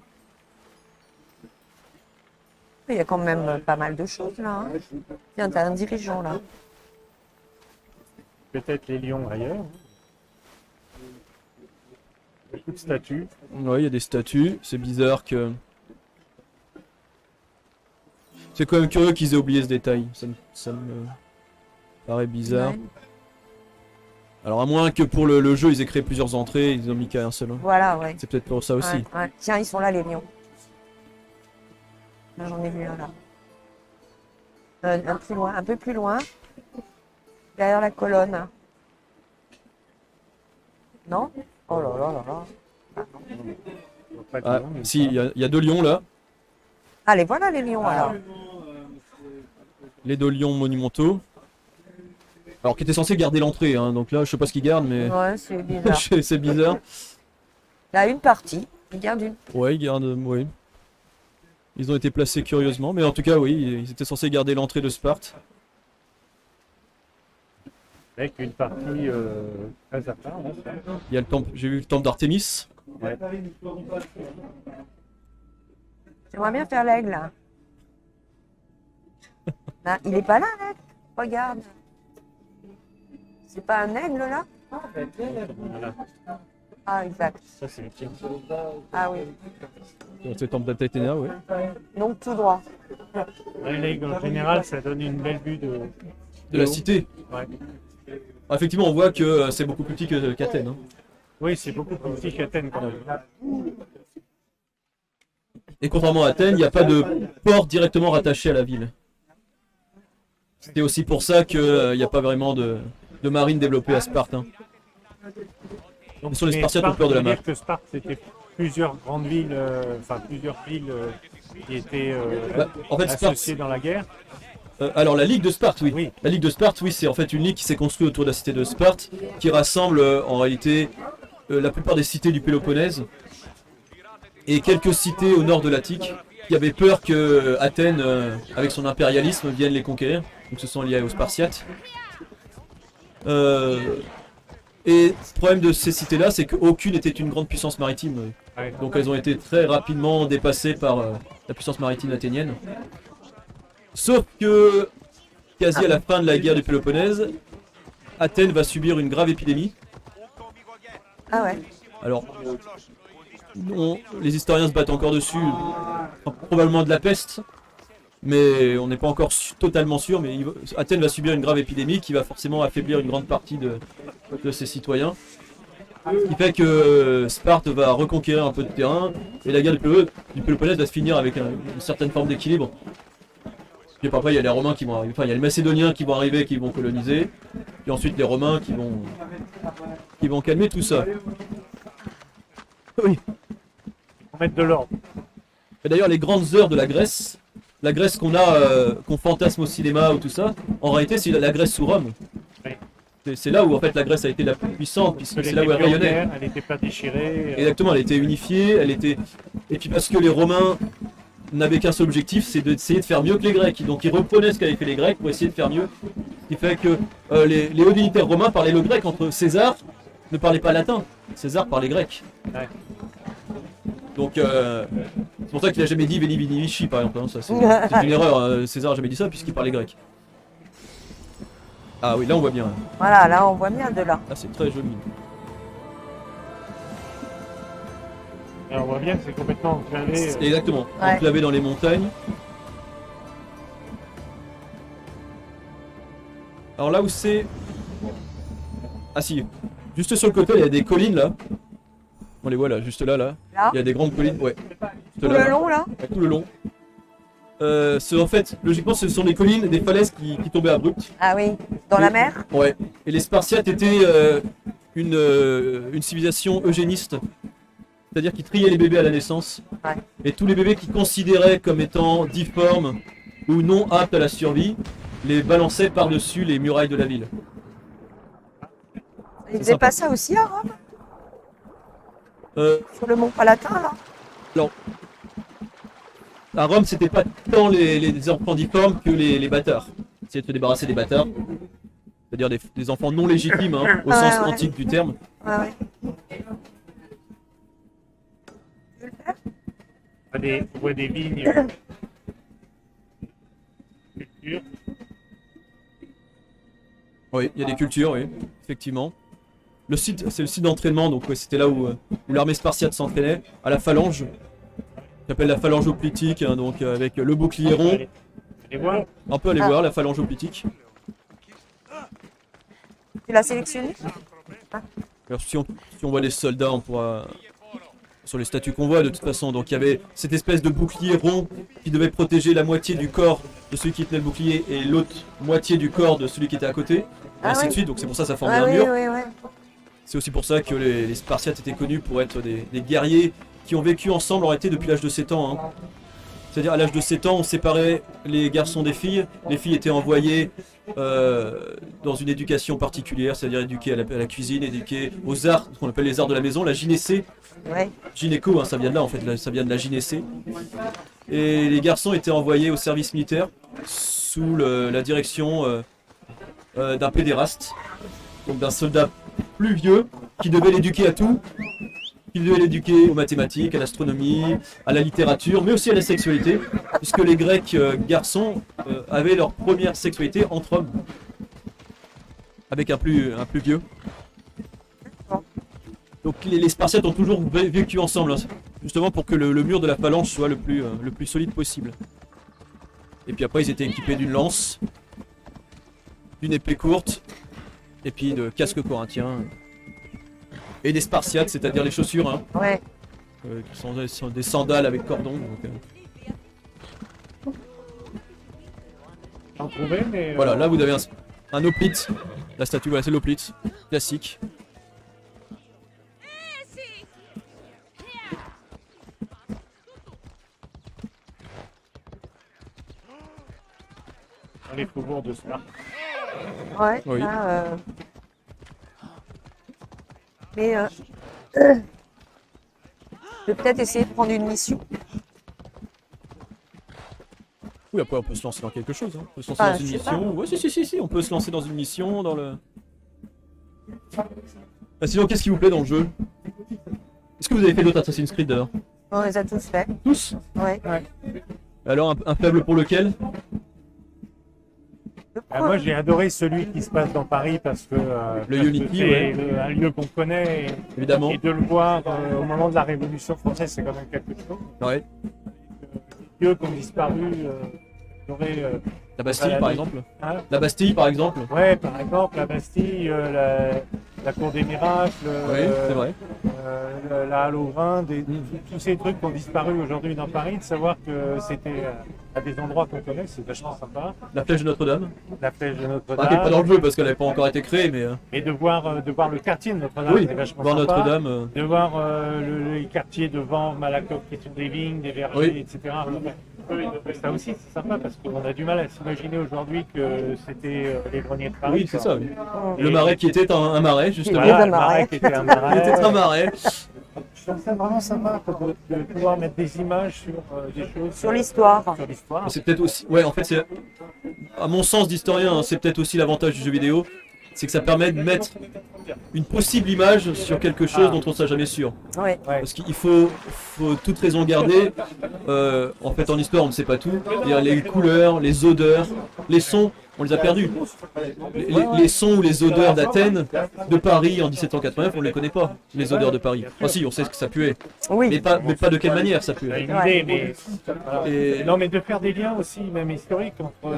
Il y a quand même pas mal de choses là. Hein. Tiens, t'as un dirigeant là. peut-être les lions ailleurs. Beaucoup de statues. Ouais, il y a des statues. C'est bizarre que. C'est quand même curieux qu'ils aient oublié ce détail. Ça me paraît bizarre. Ouais. Alors, à moins que pour le jeu, ils aient créé plusieurs entrées, ils ont mis qu'un seul. Hein. Voilà, ouais. C'est peut-être pour ça aussi. Ouais, ouais. Tiens, ils sont là, les lions. Là, j'en ai vu un là. Un peu plus loin. Derrière la colonne. Non? Oh là là là là. On voit pas de Ah, lions, mais si, il y a 2 lions là. Allez, voilà les lions alors. Les 2 lions monumentaux. Alors, qui étaient censés garder l'entrée, hein. Donc là, je sais pas ce qu'ils gardent, mais. Ouais, c'est bizarre. C'est bizarre. Là, une partie. Regarde une. Ouais, ils gardent. Ouais. Ils ont été placés curieusement, mais en tout cas, oui, ils étaient censés garder l'entrée de Sparte. avec une partie très à part. Là, ça. Il y a le temple, j'ai vu le temple d'Artémis. Ouais. J'aimerais bien faire l'aigle là. Ah, il est pas là, l'aigle. Regarde. C'est pas un aigle là? Voilà. Ah, exact. Ça, c'est le tien. Ah oui. C'est le temple d'Athéna, oui. Donc tout droit. Ouais, l'aigle, en général, ça donne une belle vue de De la haut. cité. Ouais. Ah, effectivement, on voit que c'est beaucoup plus petit qu'Athènes. Hein. Oui, c'est beaucoup plus petit qu'Athènes quand même. Et contrairement à Athènes, il n'y a pas de port directement rattaché à la ville. C'était aussi pour ça qu'il n'y a pas vraiment de marine développée à Sparte. Hein. Donc, Sur les mais Spartiates ont Sparte, peur de la ça veut mer. dire que Sparte, c'était plusieurs grandes villes, enfin plusieurs villes qui étaient Bah, en fait, Sparte, associées dans la guerre. alors la Ligue de Sparte, oui. Oui. La Ligue de Sparte, oui, c'est en fait une ligue qui s'est construite autour de la cité de Sparte, qui rassemble en réalité la plupart des cités du Péloponnèse et quelques cités au nord de l'Attique qui avaient peur que Athènes, avec son impérialisme, vienne les conquérir. Donc ce sont liés aux Spartiates. Et le problème de ces cités-là, c'est qu'aucune n'était une grande puissance maritime. Ouais. Donc elles ont été très rapidement dépassées par la puissance maritime athénienne. Sauf que, quasi à la fin de la guerre du Péloponnèse, Athènes va subir une grave épidémie. Ah ouais. Alors, les historiens se battent encore dessus, probablement de la peste, mais on n'est pas encore totalement sûr. Mais Athènes va subir une grave épidémie qui va forcément affaiblir une grande partie de ses citoyens. Ce qui fait que Sparte va reconquérir un peu de terrain, et la guerre du Péloponnèse va se finir avec une certaine forme d'équilibre. Puis après, il y a les Romains qui vont arriver, enfin il y a les Macédoniens qui vont arriver, qui vont coloniser, puis ensuite les Romains qui vont calmer tout ça. Oui. Pour mettre de l'ordre. Et d'ailleurs, les grandes heures de la Grèce qu'on a, qu'on fantasme au cinéma ou tout ça, en réalité, c'est la Grèce sous Rome. Oui. C'est là où en fait la Grèce a été la plus puissante, puisque c'est là où elle rayonnait. Elle n'était pas déchirée. Exactement, elle était unifiée, et puis parce que les Romains n'avaient qu'un seul objectif, c'est d'essayer de faire mieux que les Grecs. Donc ils reprenaient ce qu'avaient fait les Grecs pour essayer de faire mieux. Ce qui fait que les hauts dignitaires romains parlaient le grec, entre César ne parlait pas latin, César parlait grec. Ouais. Donc c'est pour ça qu'il a jamais dit Veni Vidi Vici par exemple. Hein. Ça, c'est une erreur, César n'a jamais dit ça puisqu'il parlait grec. Ah oui, là on voit bien. Voilà, là on voit bien de là. Là c'est très joli. Et on voit bien que c'est complètement enclavé. Exactement, Ouais. enclavé dans les montagnes. Alors là où c'est... Ah si, juste sur le côté il y a des collines là. On les voit là, juste là, là. Là, Il y a des grandes collines, ouais. Juste tout là, le là. long là. Ouais, tout le long. En fait, logiquement, ce sont des collines, des falaises qui tombaient abruptes. Ah oui, dans la mer. Ouais. Et les Spartiates étaient une civilisation eugéniste. C'est-à-dire qu'ils triaient les bébés à la naissance. Ouais. Et tous les bébés qu'ils considéraient comme étant difformes ou non aptes à la survie, les balançaient par-dessus les murailles de la ville. Ils faisaient sympa. pas ça aussi à Rome, Euh, sur le mont Palatin là. à Rome, c'était pas tant les enfants difformes que les bâtards. Essayer de se débarrasser des bâtards. C'est-à-dire des enfants non légitimes, hein, au Ouais, sens ouais. antique du terme. Ouais, ouais. Tu veux le faire? On voit des vignes. Culture. Oui, il y a des cultures, oui, effectivement. Le site, c'est le site d'entraînement, donc ouais, c'était là où l'armée spartiate s'entraînait, à la phalange. Qui s'appelle la phalange hoplitique, hein, donc avec le bouclier rond. Et voilà. On peut aller voir la phalange hoplitique. Tu l'as sélectionné? Alors, si on voit les soldats, on pourra... Sur les statues qu'on voit de toute façon, donc il y avait cette espèce de bouclier rond qui devait protéger la moitié du corps de celui qui tenait le bouclier et l'autre moitié du corps de celui qui était à côté, et Ah ainsi oui. de suite, donc c'est pour ça que ça formait Ah un oui, mur. oui, oui. C'est aussi pour ça que les Spartiates étaient connus pour être des guerriers qui ont vécu ensemble en réalité depuis l'âge de 7 ans. Hein. C'est-à-dire à l'âge de 7 ans, on séparait les garçons des filles. Les filles étaient envoyées dans une éducation particulière, c'est-à-dire éduquées à la cuisine, éduquées aux arts, ce qu'on appelle les arts de la maison, la gynécée. Ouais. Gynéco, hein, ça vient de là en fait, ça vient de la gynécée. Et les garçons étaient envoyés au service militaire sous la direction d'un pédéraste, donc d'un soldat plus vieux qui devait l'éduquer à tout. Il devait l'éduquer aux mathématiques, à l'astronomie, à la littérature, mais aussi à la sexualité, puisque les Grecs garçons avaient leur première sexualité entre hommes, avec un plus vieux. Donc les Spartiates ont toujours vécu ensemble, hein, justement pour que le mur de la phalange soit le plus solide possible. Et puis après ils étaient équipés d'une lance, d'une épée courte, et puis de casques corinthiens. Et des Spartiates, c'est-à-dire les chaussures, hein, Ouais. qui sont des sandales avec cordon. Donc, J'en trouvais, mais. voilà, là vous avez un hoplite. La statue, voilà, c'est l'hoplite, classique. Dans les faubourgs de Sparte. Ouais. Oui. Là, mais je vais peut-être essayer de prendre une mission. Oui, après on peut se lancer dans quelque chose. Hein. On peut se lancer Ah, dans une je sais mission. Ouais, si, on peut se lancer dans une mission, dans le. Ah, sinon, qu'est-ce qui vous plaît dans le jeu? Est-ce que vous avez fait d'autres Assassin's Creed d'ailleurs? On les a tous faits. Tous? Ouais. Alors, un faible pour lequel? Moi, j'ai adoré celui qui se passe dans Paris parce que Le parce Unity, que c'est ouais. un lieu qu'on connaît Évidemment. et de le voir au moment de la Révolution française, c'est quand même quelque chose. Ouais. Les lieux qui ont disparu, j'aurais, La Bastille, Voilà, par oui. exemple. hein. La Bastille, par exemple. Ouais, par exemple, la Bastille, la Cour des Miracles, Oui, c'est vrai. la Halle au Vin, tous ces trucs qui ont disparu aujourd'hui dans Paris, de savoir que c'était à des endroits qu'on connaît, c'est vachement sympa. La flèche de Notre-Dame. La flèche de Ah, qui est Notre-Dame, pas dans le jeu parce qu'elle n'avait pas encore été créée, mais. et de voir le quartier de Notre-Dame, Oui, c'est vachement voir sympa. Notre-Dame. De voir les quartiers de Vanves, Malakoff, qui sont des vignes, des vergers, Oui. etc. Ça aussi, c'est sympa parce qu'on a du mal à s'imaginer aujourd'hui que c'était les greniers de Paris. Oui, c'est quoi. ça. Oui. Le marais qui était un marais, justement. Voilà. Voilà, un le marais. marais qui était un Il marais. était un marais. Je trouve ça vraiment sympa quoi, de pouvoir mettre des images sur des choses. Sur l'histoire. Sur l'histoire. C'est peut-être aussi. Ouais, en fait, c'est. À mon sens d'historien, hein, c'est peut-être aussi l'avantage du jeu vidéo. C'est que ça permet de mettre une possible image sur quelque chose dont on ne sera jamais sûr. Ouais. Ouais. Parce qu'il faut toute raison garder. En fait, en histoire, on ne sait pas tout. C'est-à-dire les couleurs, les odeurs, les sons, on les a perdus. Les sons ou les odeurs d'Athènes, de Paris en 1789, on ne les connaît pas. Les odeurs de Paris. Ah si, on sait ce que ça puait. Oui. Mais pas de quelle manière ça On a puait. une Ouais. idée, mais voilà. Et- Non, mais de faire des liens aussi, même historiques, entre,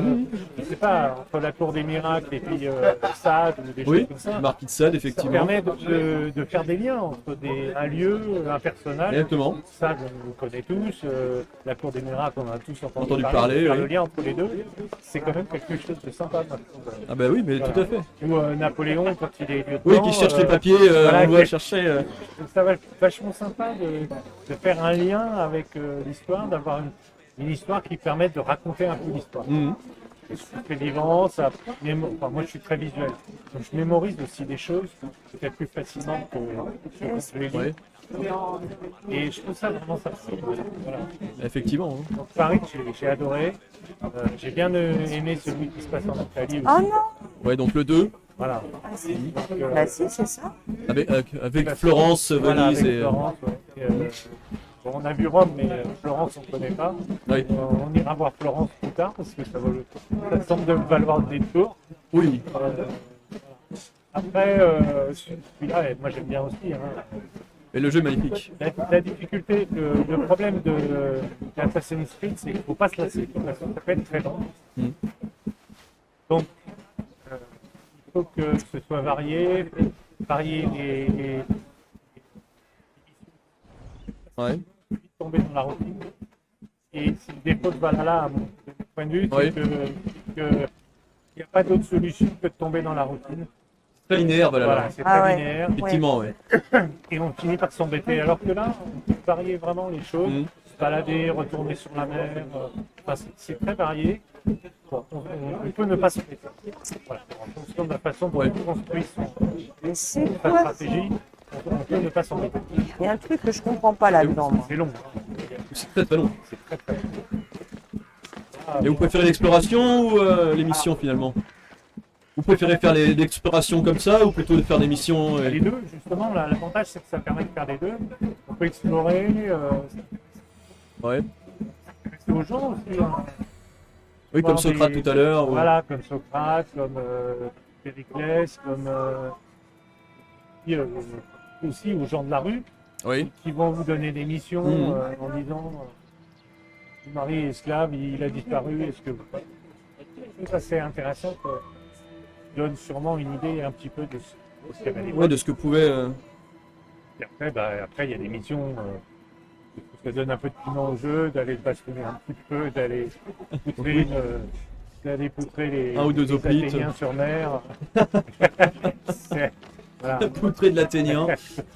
je sais pas, entre la Cour des Miracles et puis Sade ou des Oui, choses comme ça. Marquis de Sade, Ça effectivement. permet de faire des liens entre un lieu, un personnage. Exactement. Sade, on le connaît tous. La Cour des Miracles, on a tous entendu parler, Faire oui. le lien entre les deux, c'est quand même quelque chose de sympa. moi, je trouve. Ah bah oui, mais Voilà. tout à fait. Ou Napoléon, quand il est lieutenant. Oui, qui cherche les papiers, voilà, on doit qui- chercher. Je trouve ça vachement sympa de faire un lien avec l'histoire, d'avoir une histoire qui permette de raconter un peu l'histoire. Mhm. C'est vivant, ça enfin, moi je suis très visuel, donc je mémorise aussi des choses peut-être plus facilement que je les lis. Ouais, Et je trouve ça vraiment sympa. Voilà. effectivement. Hein. Donc Paris, j'ai adoré. J'ai bien aimé celui qui se passe en Italie aussi. Oh non. Ouais, donc le 2, Voilà. Ah, si. Donc, Bah si, c'est ça. avec Florence, voilà, Venise avec et. Florence, ouais. Et, bon, on a vu Rome, mais Florence, on ne connaît pas. Oui. On ira voir Florence plus tard parce que ça semble de valoir le détour. Oui. Après, celui-là, moi j'aime bien aussi. Hein. Et le jeu est magnifique. La difficulté, le problème d'Assassin's Creed, c'est qu'il ne faut pas se lasser, parce que ça peut être très long. Mm. Donc, il faut que ce soit varié les Ouais. tomber dans la routine. Et si le défaut de Valhalla, à mon point de vue, Oui. c'est qu'il n'y a pas d'autre solution que de tomber dans la routine. Très linéaire, voilà. Voilà, c'est Ah très ouais. linéaire. Effectivement, ouais. Et on finit par s'embêter. Alors que là, on peut varier vraiment les choses. Mm. Se balader, retourner sur la mer. Enfin, c'est très varié. Bon, on peut ne pas s'embêter. Voilà. En fonction de la façon dont Ouais. on construit Mais c'est sa quoi? stratégie, on peut ne pas s'embêter. Il y a un truc que je comprends pas là-dedans, moi. C'est long. C'est très très long. C'est très très long. Ah, Et vous préférez l'exploration ou les missions finalement? Vous préférez faire l'exploration comme ça ou plutôt de faire des missions les deux, justement, l'avantage c'est que ça permet de faire les deux. On peut explorer, Ouais. c'est aux gens aussi. Hein. Oui, comme Voir Socrate des- tout à l'heure. ou- Voilà, comme Socrate, comme Périclès, comme aussi aux gens de la rue Oui. qui vont vous donner des missions Mhm. en disant le mari est esclave, il a disparu, est-ce que vous... Ça c'est intéressant, que donne sûrement une idée un petit peu de ce qu'il y avait à l'époque. Ouais, de ce que pouvait. Et après, il y a des missions, ça donne un peu de piment au jeu, d'aller le bastonner un petit peu, d'aller poutrer les, Un ou deux les hoplites. Athéniens sur mer. Voilà. Poutrer de l'Athénien.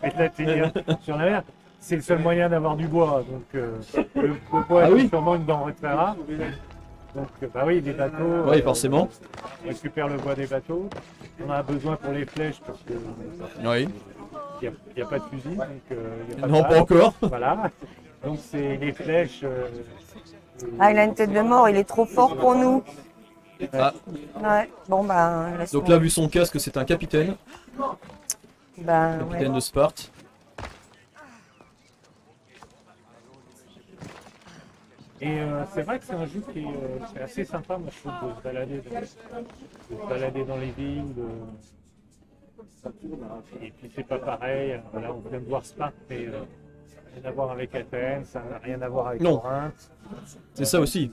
Et de l'Athénien sur la mer, c'est le seul moyen d'avoir du bois. Donc le bois Ah est oui. sûrement une denrée très rare. Donc bah oui, les bateaux. Oui, forcément. On récupère le bois des bateaux. On en a besoin pour les flèches parce que Oui. il n'y a pas de fusil. Donc, il y a pas de Non, balle. pas encore. Voilà. Donc c'est les flèches. Ah, il a une tête de mort, il est trop fort pour nous. Ah, Ouais, bon ben, laisse donc là, vu son casque, c'est un capitaine. ben, ouais. Capitaine de Sparte. Et c'est vrai que c'est un jeu qui est c'est assez sympa, moi je trouve, de se balader dans les villes. Et puis c'est pas pareil. Là, on vient de voir Sparte, mais ça n'a rien à voir avec Athènes, ça n'a rien à voir avec Non. Corinthe. C'est ça aussi.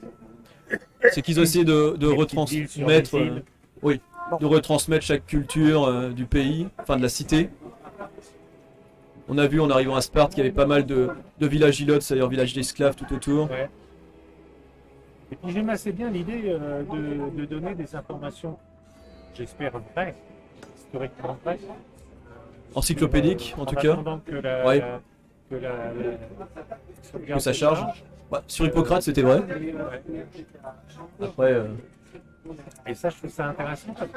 C'est qu'ils ont essayé de Les petites villes sur retransmettre. les îles. Oui. De retransmettre chaque culture du pays, enfin de la cité. On a vu en arrivant à Sparte qu'il y avait pas mal de villages ilotes, c'est-à-dire villages d'esclaves tout autour. Ouais. Et puis j'aime assez bien l'idée de donner des informations, j'espère vraies, historiquement vraies. Encyclopédique, en tout cas. attendant que la, Ouais. que la sauvegarde Que ça se charge. Ouais, sur Hippocrate, c'était vrai. Ouais. Après, Et ça, je trouve ça intéressant parce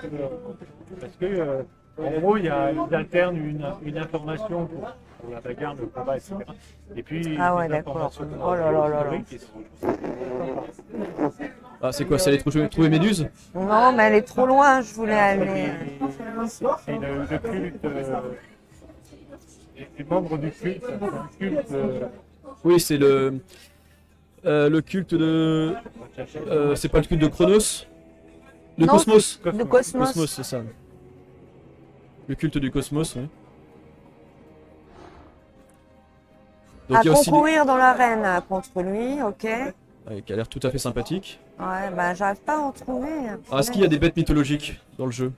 que en gros, ils alternent une information pour la bagarre, le combat, etc. Et puis, Ah ouais, des d'accord. informations Oh là là là là. historiques qui sont- ah, c'est quoi, c'est aller trouver Méduse? Non, mais elle est trop loin, je voulais aller. C'est le culte, les membres du culte, c'est un culte. Oui, c'est le culte de. C'est pas le culte de Chronos? Le Non, Cosmos. Le Cosmos. Cosmos, c'est ça. Le culte du Cosmos, oui. Donc À il y a aussi. concourir dans l'arène contre lui, ok. Ouais, qui a l'air tout à fait sympathique. Ouais, ben j'arrive pas à en trouver. Alors, est-ce qu'il y a des bêtes mythologiques dans le jeu?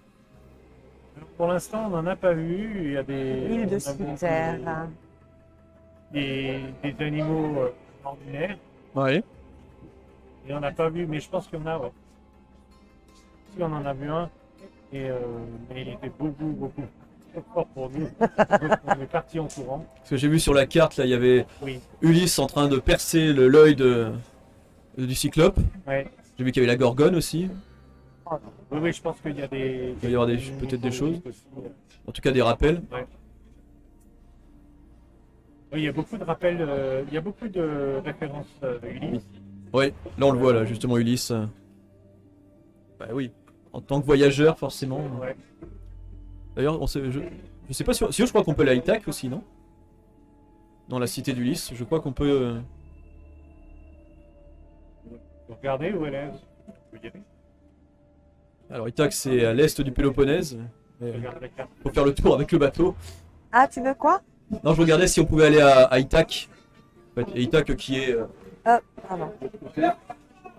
Pour l'instant, on n'en a pas vu. Il y a des. L'île de on a vu Cythère. des animaux ordinaires. Ouais. Et on n'a pas vu, mais je pense qu'il y en a, ouais. Si on en a vu un, mais il était beaucoup trop fort pour nous. Donc on est parti en courant. Parce que j'ai vu sur la carte, là, il y avait Oui, Ulysse en train de percer l'œil du cyclope. ouais. J'ai vu qu'il y avait la Gorgone aussi. Oui, je pense qu'il y a des. Il va y avoir peut-être des choses. aussi. En tout cas, des rappels. Ouais. Oui, il y a beaucoup de rappels, il y a beaucoup de références Ulysse. Ouais, là on le voit, là, justement, Ulysse. Bah oui, en tant que voyageur, forcément. Ouais. D'ailleurs, je sais pas si je crois qu'on peut aller à Ithaque aussi, non? Dans la cité d'Ulysse, je crois qu'on peut. Vous regardez où elle est? Vous y allez. Alors, Ithaque, c'est à l'est du Péloponnèse. Mais, Je regarde la carte. faut faire le tour avec le bateau. Ah, tu veux quoi? Non, je regardais si on pouvait aller à Ithac. En fait, et Ithac qui est. Pardon.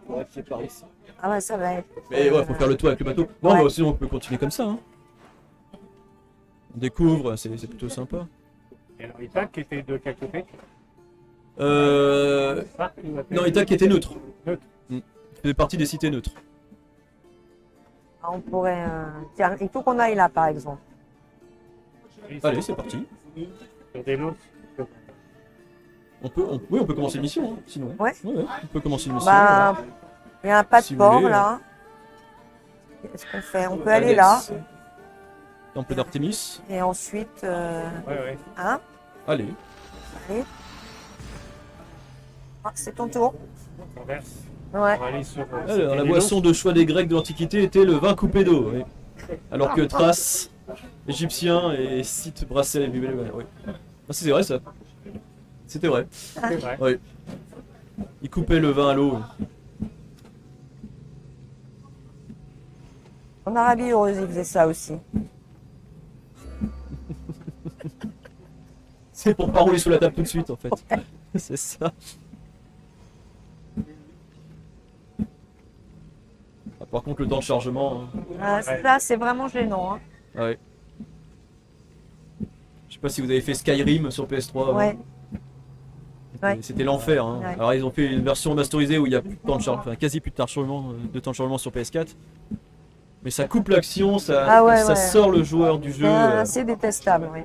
Ouais, qui est par ici. Ah ouais, ça va être... Mais ouais, faut faire le tour avec le bateau. Non, Ouais. mais sinon on peut continuer comme ça. Hein. On découvre, c'est plutôt sympa. Et alors, Ithac était de quel côté? Non, Ithac était neutre. Neutre. Il faisait partie des cités neutres. Ah, on pourrait... Tiens, il faut qu'on aille là, par exemple. Allez, c'est parti. Sur des lots. Oui, on peut commencer une mission, hein, sinon. Ouais. On peut commencer une mission. Bah, il y a un pas de Si vous port, voulez, là. Qu'est-ce qu'on fait? On peut aller là. Temple d'Artémis. Et ensuite... Ouais. Hein? Allez. Allez. Ah, c'est ton tour. On traverse. Ouais. On va aller sur. Alors, la des boisson de choix des Grecs de l'Antiquité était le vin coupé d'eau. Oui. Alors que Thrace, Égyptiens et Scythes brassaient les buvaient le vin. Oui. Ah, c'est vrai ça. C'était vrai. lots. C'est vrai. Oui. Ils coupaient le vin à l'eau. En Arabie Heureuse, ils faisaient ça aussi. C'est pour pas rouler sous la table tout de suite en fait. C'est ça. Ah, par contre le temps de chargement. Hein. Ah, ça, c'est vraiment gênant. Hein. Ah ouais. Je sais pas si vous avez fait Skyrim sur PS3. Ouais. Ouais. C'était l'enfer. Hein. Ouais. Alors ils ont fait une version masterisée où il y a plus de temps de chargement, enfin quasi plus de temps de chargement sur PS4. Mais ça coupe l'action, ça, Ah ouais, ça ouais. sort le joueur du jeu. C'est détestable, oui.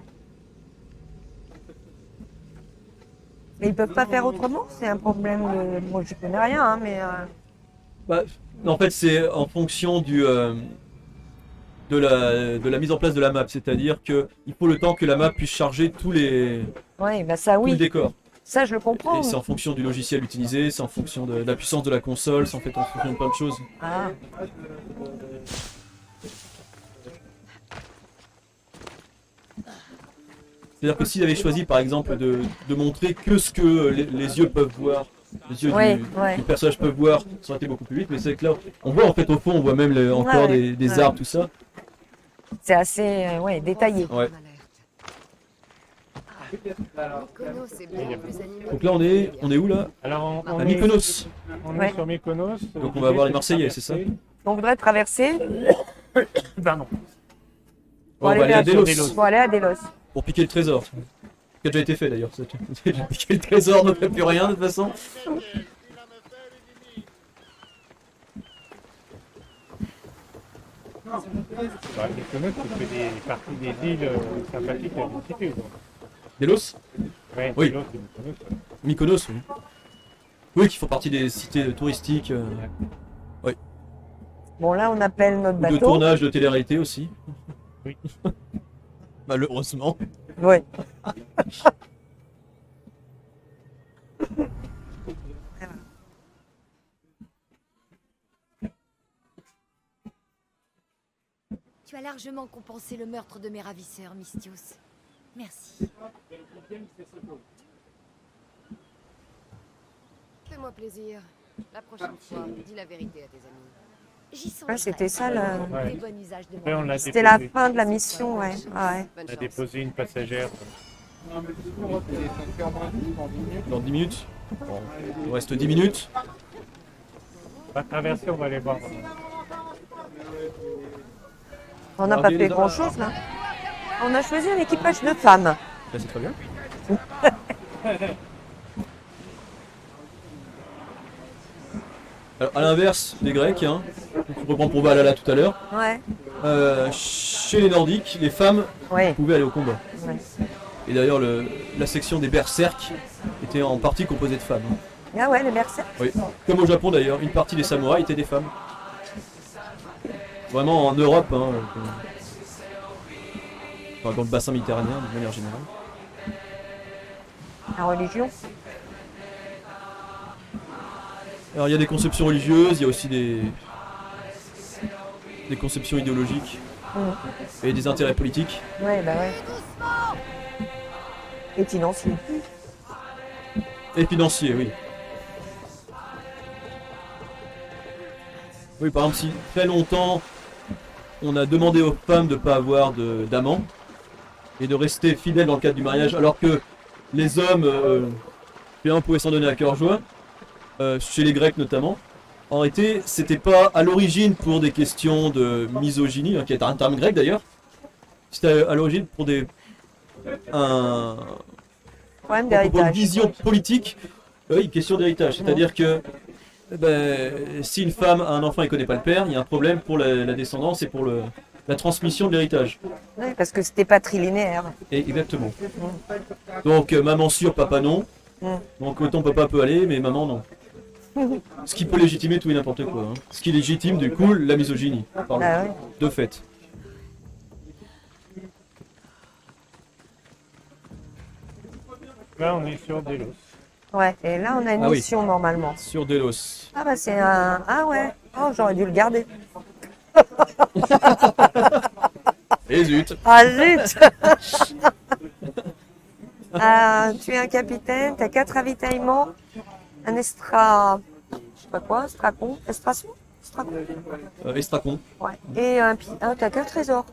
Mais ils peuvent pas faire autrement, c'est un problème de... Moi, je connais rien, hein, mais... Bah, en fait, c'est en fonction de la mise en place de la map. C'est-à-dire qu'il faut le temps que la map puisse charger Oui, bah ça, tout le oui. décor. Ça, je le comprends. Et c'est en fonction du logiciel utilisé, c'est en fonction de la puissance de la console, c'est en fait en fonction de plein de choses. Ah. C'est-à-dire que s'il avait choisi par exemple de montrer que ce que les yeux peuvent voir, les yeux Ouais, du ouais. personnage peuvent voir, ça aurait été beaucoup plus vite, mais c'est que là, on voit en fait au fond, on voit même encore Ouais, des ouais. arbres, tout ça. C'est assez détaillé. Ouais. Mykonos est bien plus animé. Donc là on est où là? Alors, on À est, Mykonos. on Ouais. est sur Mykonos. Donc on va voir les Marseillais, c'est ça? Donc, on voudrait traverser Pardon. pour On va aller à vers- Delos pour aller à Delos. pour piquer le trésor. Qui a déjà été fait d'ailleurs. Ça. Déjà piqué le trésor, ne fait plus rien de toute façon. Bah, Mykonos, tu fais des parties des îles sympathiques à visiter. donc. Delos? Ouais, Oui. Delos, c'est Mykonos, ouais. Mykonos, oui. Oui, qui font partie des cités touristiques. Bon, là, on appelle notre Ou de bateau. tournage de télé-réalité aussi. Oui. Malheureusement. Ouais. Tu as largement compensé le meurtre de mes ravisseurs, Mystios. Merci. Fais-moi plaisir. La prochaine fois, dis la vérité à tes amis. J'y songerai. Ouais, c'était ça, le... Ouais. Fais bon usage de Après, on mon l'a C'était la déposé. fin de la mission, ouais. Ah ouais. Bonne On a chance. déposé une passagère. Dans 10 minutes. Bon, il nous reste 10 minutes. On va traverser, on va aller voir. On n'a Alors, pas les fait autres- grand-chose, là. On a choisi un équipage de femmes. Là, c'est très bien. Alors, à l'inverse des Grecs, hein, je reprends pour Valhalla tout à l'heure, Ouais. chez les Nordiques, les femmes Ouais. pouvaient aller au combat. Ouais. Et d'ailleurs, la section des berserks était en partie composée de femmes. Hein. Ah ouais, les berserk. Oui. Comme au Japon d'ailleurs, une partie des samouraïs étaient des femmes. Vraiment en Europe, hein, enfin, dans le bassin méditerranéen de manière générale. La religion. Alors il y a des conceptions religieuses, il y a aussi des conceptions idéologiques et des intérêts politiques. Ouais, bah ouais. Et financier. Et financiers, oui. Oui, par exemple, si très longtemps on a demandé aux femmes de ne pas avoir d'amants et de rester fidèles dans le cadre du mariage, alors que les hommes, bien pouvaient s'en donner à cœur joie, chez les Grecs notamment. En réalité, c'était pas à l'origine pour des questions de misogynie, qui est un terme grec d'ailleurs. C'était à l'origine pour Problème pour une d'héritage. vision politique, oui, question d'héritage. C'est-à-dire que si une femme a un enfant et ne connaît pas le père, il y a un problème pour la descendance et pour la transmission de l'héritage. Oui, parce que c'était patrilinéaire. Exactement. Donc maman sûre, papa non. Donc autant papa peut aller, mais maman non. Ce qui peut légitimer tout et n'importe quoi. Hein. Ce qui légitime du coup la misogynie. Pardon. Ah oui. De fait. Là, on est sur Delos. Ouais, et là on a une Ah oui. mission normalement. Sur Delos. Ah bah c'est un... Ah ouais. Oh, j'aurais dû le garder. Et zut. Ah zut. Tu es un capitaine, tu as 4 ravitaillements, un extra... Je sais pas quoi, stracon, estration, stracon. Estracon. Ouais. Et t'as 4 trésors.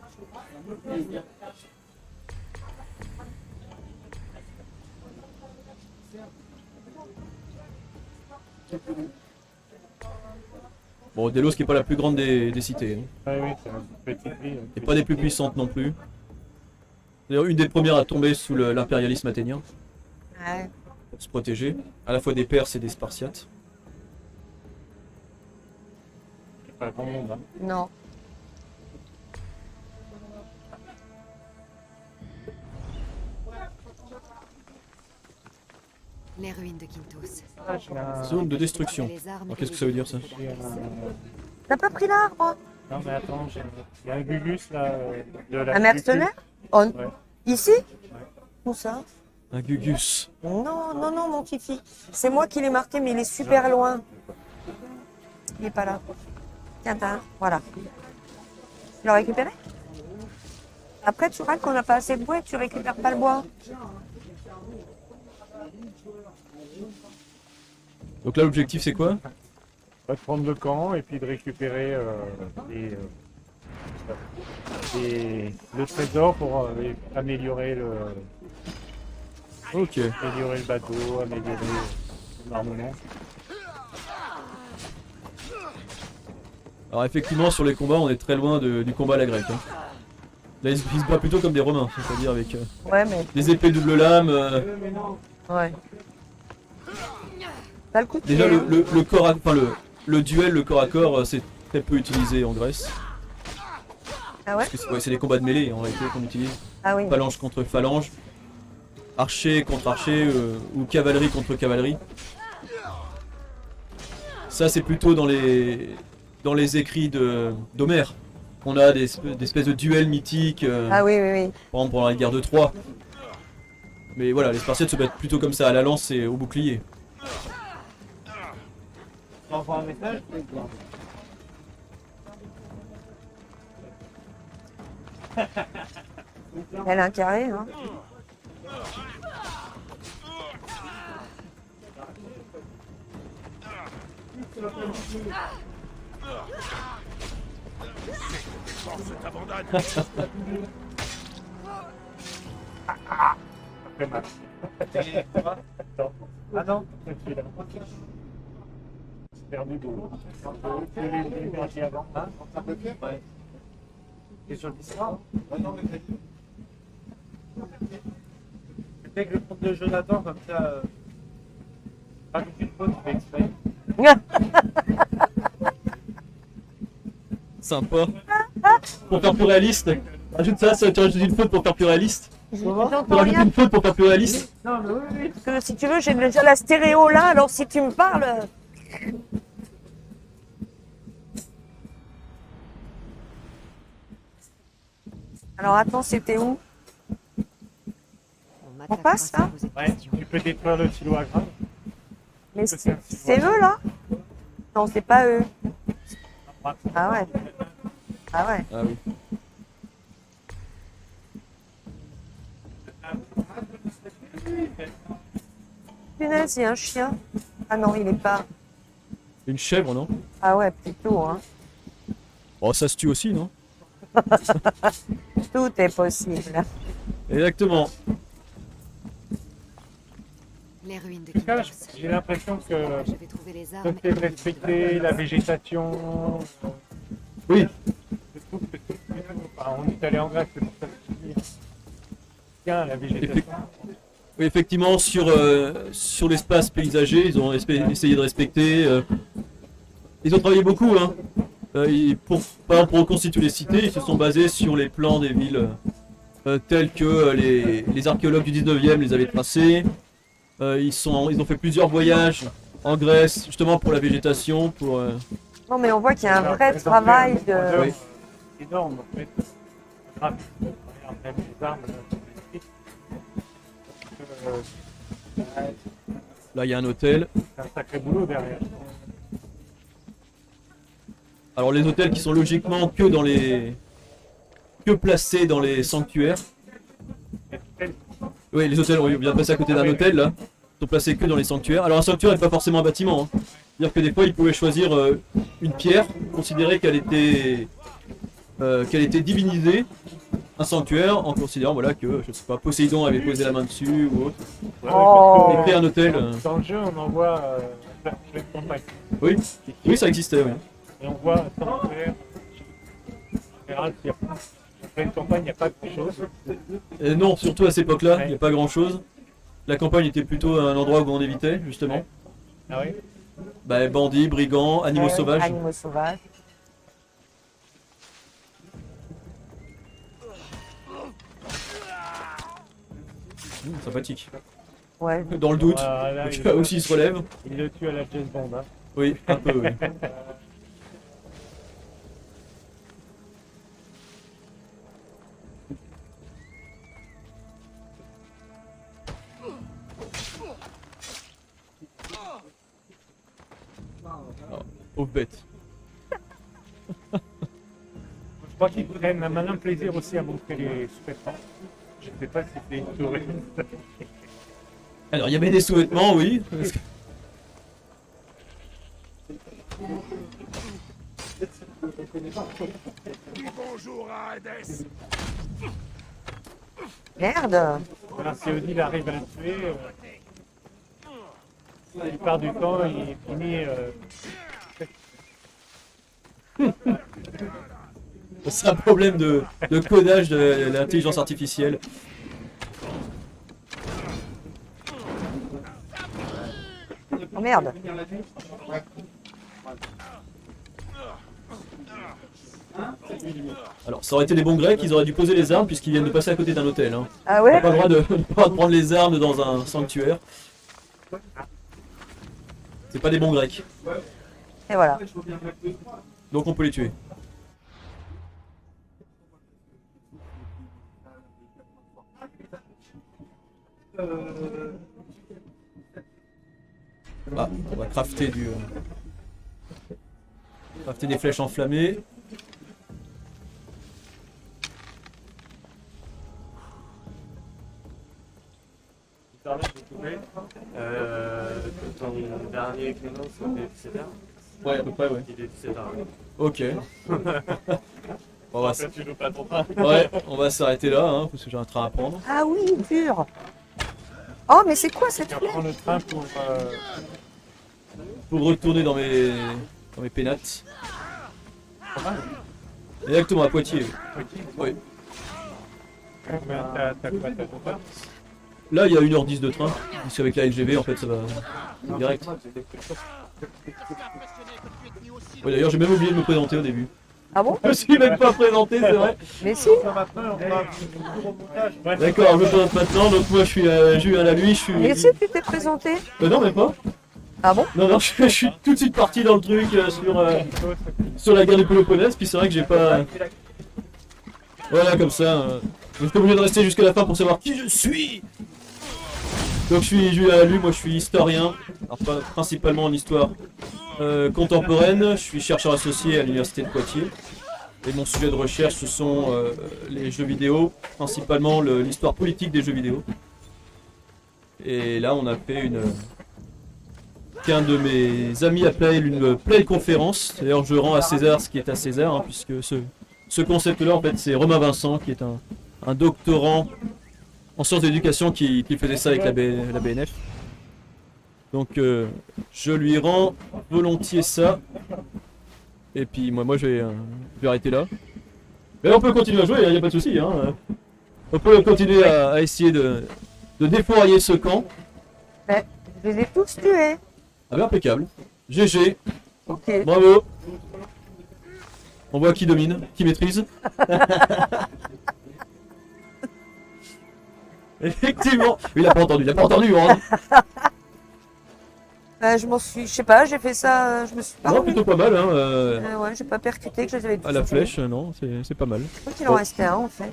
Bon, Delos qui est pas la plus grande des cités. Hein. Oui, c'est une petite ville. Et pas des plus puissantes non plus. D'ailleurs, une des premières à tomber sous l'impérialisme athénien, Ouais. pour se protéger, à la fois des Perses et des Spartiates. C'est pas grand monde. Hein. Non. Les ruines de Quintus. Ah, j'ai un... Zone de destruction. Les armes Alors qu'est-ce que ça veut dire ça? j'ai un- T'as pas pris l'arbre? Non, mais attends, il y a un Gugus là. De la Un mercenaire? Oh, Ouais. ici? Où ça? Un Gugus. Non, non, non, mon Fifi. C'est moi qui l'ai marqué, mais il est super loin. Il est pas là. Tiens, voilà. Tu l'as récupéré? Après, tu râles qu'on n'a pas assez de bois et tu récupères pas le bois. Donc là, l'objectif c'est quoi? On va prendre le camp et puis de récupérer le trésor pour améliorer Ok. améliorer le bateau, améliorer l'armement. Alors effectivement, sur les combats, on est très loin du combat à la grecque. Hein. Là, ils se battent plutôt comme des Romains, c'est-à-dire avec Ouais, mais. des épées double lame. Ouais. T'as le coup de Déjà, pied, hein. le corps, enfin le duel, le corps à corps, c'est très peu utilisé en Grèce. Ah ouais? Parce que c'est les combats de mêlée en réalité qu'on utilise. Ah oui. Phalange contre phalange, archer contre archer ou cavalerie contre cavalerie. Ça, c'est plutôt dans les écrits d'Homère. On a des espèces de duels mythiques, Ah oui, oui, oui. par exemple pendant la guerre de Troie. Mais voilà, les Spartiates se battent plutôt comme ça, à la lance et au bouclier. T'envoies un message? Elle a un carré, hein. Après match. Attends. Ah non, je suis là. J'ai perdu de l'eau. Je l'ai énergie avant. Hein? Ouais. Et sur l'histoire? Peut-être que je prends le jeu là-dedans, comme ça. Rajoute une faute, tu fais exprès. Sympa. Pour faire plus réaliste. Rajoute ça, tu rajoutes une faute pour faire plus réaliste. Tu J'entends rajoutes rien. une faute pour faire plus réaliste. Non, mais oui, oui. Parce que si tu veux, j'ai déjà la stéréo là, alors si tu me parles. Alors attends, c'était où? On passe, là? Ouais, tu peux détruire le silo à grave. Mais c'est eux là? Non, c'est pas eux. Ah ouais. Ah ouais. Ah oui. Punaise, il y a un chien. Ah non, il est pas. Une chèvre, non? Ah ouais, plutôt, hein. Oh, ça se tue aussi, non? Tout est possible. Exactement. Les ruines de En tout cas, Kintos. j'ai l'impression que Je vais trouver les le armes. fait de respecter la végétation, Oui, je trouve que c'est plutôt... Enfin, on est allé en Grèce, c'est pour ça que je dis. Tiens, la végétation. oui, effectivement, sur l'espace paysager, ils ont essayé de respecter. Ils ont travaillé beaucoup, hein. Par exemple, pour reconstituer les cités, ils se sont basés sur les plans des villes tels que les archéologues du 19e les avaient tracés. Ils ont fait plusieurs voyages en Grèce, justement pour la végétation, pour... Non, mais on voit qu'il y a un vrai travail de. Oui. Énorme, en fait. Grave. Regarde, même les armes, c'est magnifique. Là, il y a un hôtel. C'est un sacré boulot derrière. Alors les hôtels qui sont logiquement que placés dans les sanctuaires. Oui, les hôtels, on vient de passer à côté d'un hôtel là. Ils sont placés que dans les sanctuaires. Alors un sanctuaire n'est pas forcément un bâtiment, hein. C'est-à-dire que des fois ils pouvaient choisir une pierre, considérer qu'elle était divinisée, un sanctuaire, en considérant voilà que je sais pas, Poséidon avait posé la main dessus ou autre. Ouais, Oh. Et créer un hôtel. Dans le jeu, on en voit plein de campagnes. Oui, oui, ça existait. Oui. Et on voit un sanctuaire. En général, s'il y a plein de campagnes, il n'y a pas de choses. Et non, surtout à cette époque-là, il n'y a pas grand-chose. La campagne était plutôt un endroit où on évitait justement. Ah oui? Bah, bandits, brigands, animaux Ouais, sauvages. Animaux sauvages. Sympathique. Ouais. Dans le doute, Voilà, le gars aussi se relève. il le tue à la James Bond. Hein. Oui, un peu, oui. Oh, pauvre bête. Je crois qu'ils prennent un malin plaisir aussi à montrer les sous-vêtements. Je ne sais pas si c'est une touriste. Alors, il y avait des sous-vêtements, oui. Parce que- Bonjour à Hadès. Merde. Voilà, si Odile arrive à le tuer, la plupart du temps, il finit. C'est un problème de codage de l'intelligence artificielle. Oh merde. Alors, ça aurait été des bons Grecs, ils auraient dû poser les armes puisqu'ils viennent de passer à côté d'un hôtel. Hein. Ah On ouais? n'a pas le droit de, on n'a pas le droit de prendre les armes dans un sanctuaire. C'est pas des bons Grecs. Et voilà. Donc on peut les tuer. Ah, on va crafter crafter des flèches enflammées. Ton dernier Clément, c'était 17h. Ouais, à peu près, ouais. Il est 17h. Ok. On va, Tu veux pas ton train. ouais, on va s'arrêter là, hein, parce que j'ai un train à prendre. Ah oui, dur. Oh, mais c'est quoi cette Tu flèche? reprends le train Pour retourner dans mes pénates. Exactement, à Poitiers. Oui. Combien t'as quoi? T'as ton train? Là, il y a 1h10 de train. Parce qu'avec la LGV, en fait, ça va direct. Ouais, d'ailleurs, j'ai même oublié de me présenter au début. Ah bon? Je me suis même pas présenté, c'est vrai. Mais si. D'accord, je me présente maintenant. Donc, moi, je suis Julien Laluy. Je suis. Mais si tu t'es présenté. Non, même pas. Ah bon? Non, non, je suis tout de suite parti dans le truc sur la guerre du Péloponnèse. Puis c'est vrai que j'ai pas. Voilà, comme ça. J'étais obligé de rester jusqu'à la fin pour savoir qui je suis. Donc, je suis Julien Laluy. Moi, je suis historien. Alors, principalement en histoire contemporaine. Je suis chercheur associé à l'université de Poitiers. Et mon sujet de recherche, ce sont les jeux vidéo, principalement l'histoire politique des jeux vidéo. Et là, on a fait qu'un de mes amis appelle une pleine conférence. D'ailleurs, je rends à César ce qui est à César, hein, puisque Ce concept-là, en fait, c'est Romain Vincent, qui est un doctorant en sciences de l'éducation qui faisait ça avec la BNF. Donc, je lui rends volontiers ça. Et puis, moi je vais arrêter là. Mais on peut continuer à jouer, il n'y a pas de souci. Hein. On peut continuer à essayer de défourailler ce camp. Mais je les ai tous tués. Ah ben impeccable. GG. Ok. Bravo. On voit qui domine, qui maîtrise. Effectivement. Il a pas entendu, hein. Je sais pas, j'ai fait ça, je me suis pas Non, remis. plutôt pas mal, hein. Ouais, j'ai pas percuté que je les avais tous À la tués. flèche, non, c'est pas mal. Je crois qu'il en restait un en fait.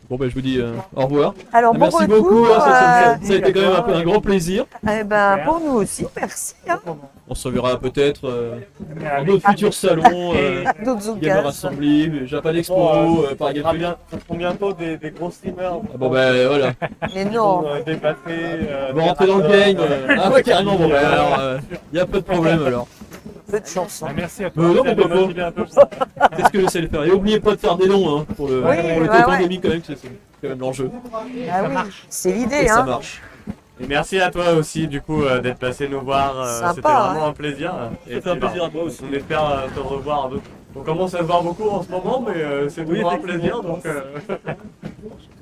Bon ben je vous dis au revoir. Alors bon Merci retour, beaucoup, hein, ça a été quand même un grand plaisir. eh ben, pour nous aussi, merci. Hein. On se reverra peut-être dans d'autres futurs salons, D'autres Gamer occasions. Assembly, Japan Expo, par On fera Game. ça seront bientôt des gros streamers. Ah bon ben voilà. Mais non. Dépasser. On va rentrer dans le game. Ah ouais carrément, bon ben alors, y a pas de problème alors. Peu de chance. Ah, merci à toi. Non, Ça pourquoi me pas. motive un peu pour ça. C'est ce que j'essaie de faire. Et oubliez pas de faire des dons hein, pour le Oui, pour le ouais, temps ouais. pandémique quand même, c'est quand même l'enjeu. Ah oui, c'est Et l'idée. ça Hein. marche. Et merci à toi aussi du coup d'être passé nous voir. Sympa, C'était vraiment hein. un plaisir. Et C'était un puis, plaisir à moi aussi. On espère te revoir. On commence à se voir beaucoup en ce moment, mais c'est toujours un plaisir. Donc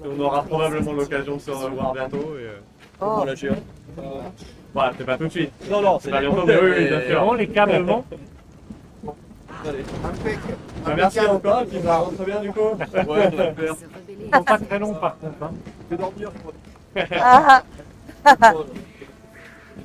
on aura probablement l'occasion de se revoir bientôt. Et, Oh. Voilà, j'ai hâte. voilà, c'est pas tout de suite. Non, C'est pas bientôt, mais oui, bien sûr. Bon, les câbles vont. Allez. Bah, merci encore, et puis ça rentre bien du coup. Ouais, on va le faire. Se rebeller. Ils sont pas très longs par contre. Hein. Que dormir, quoi. Ah, Voilà.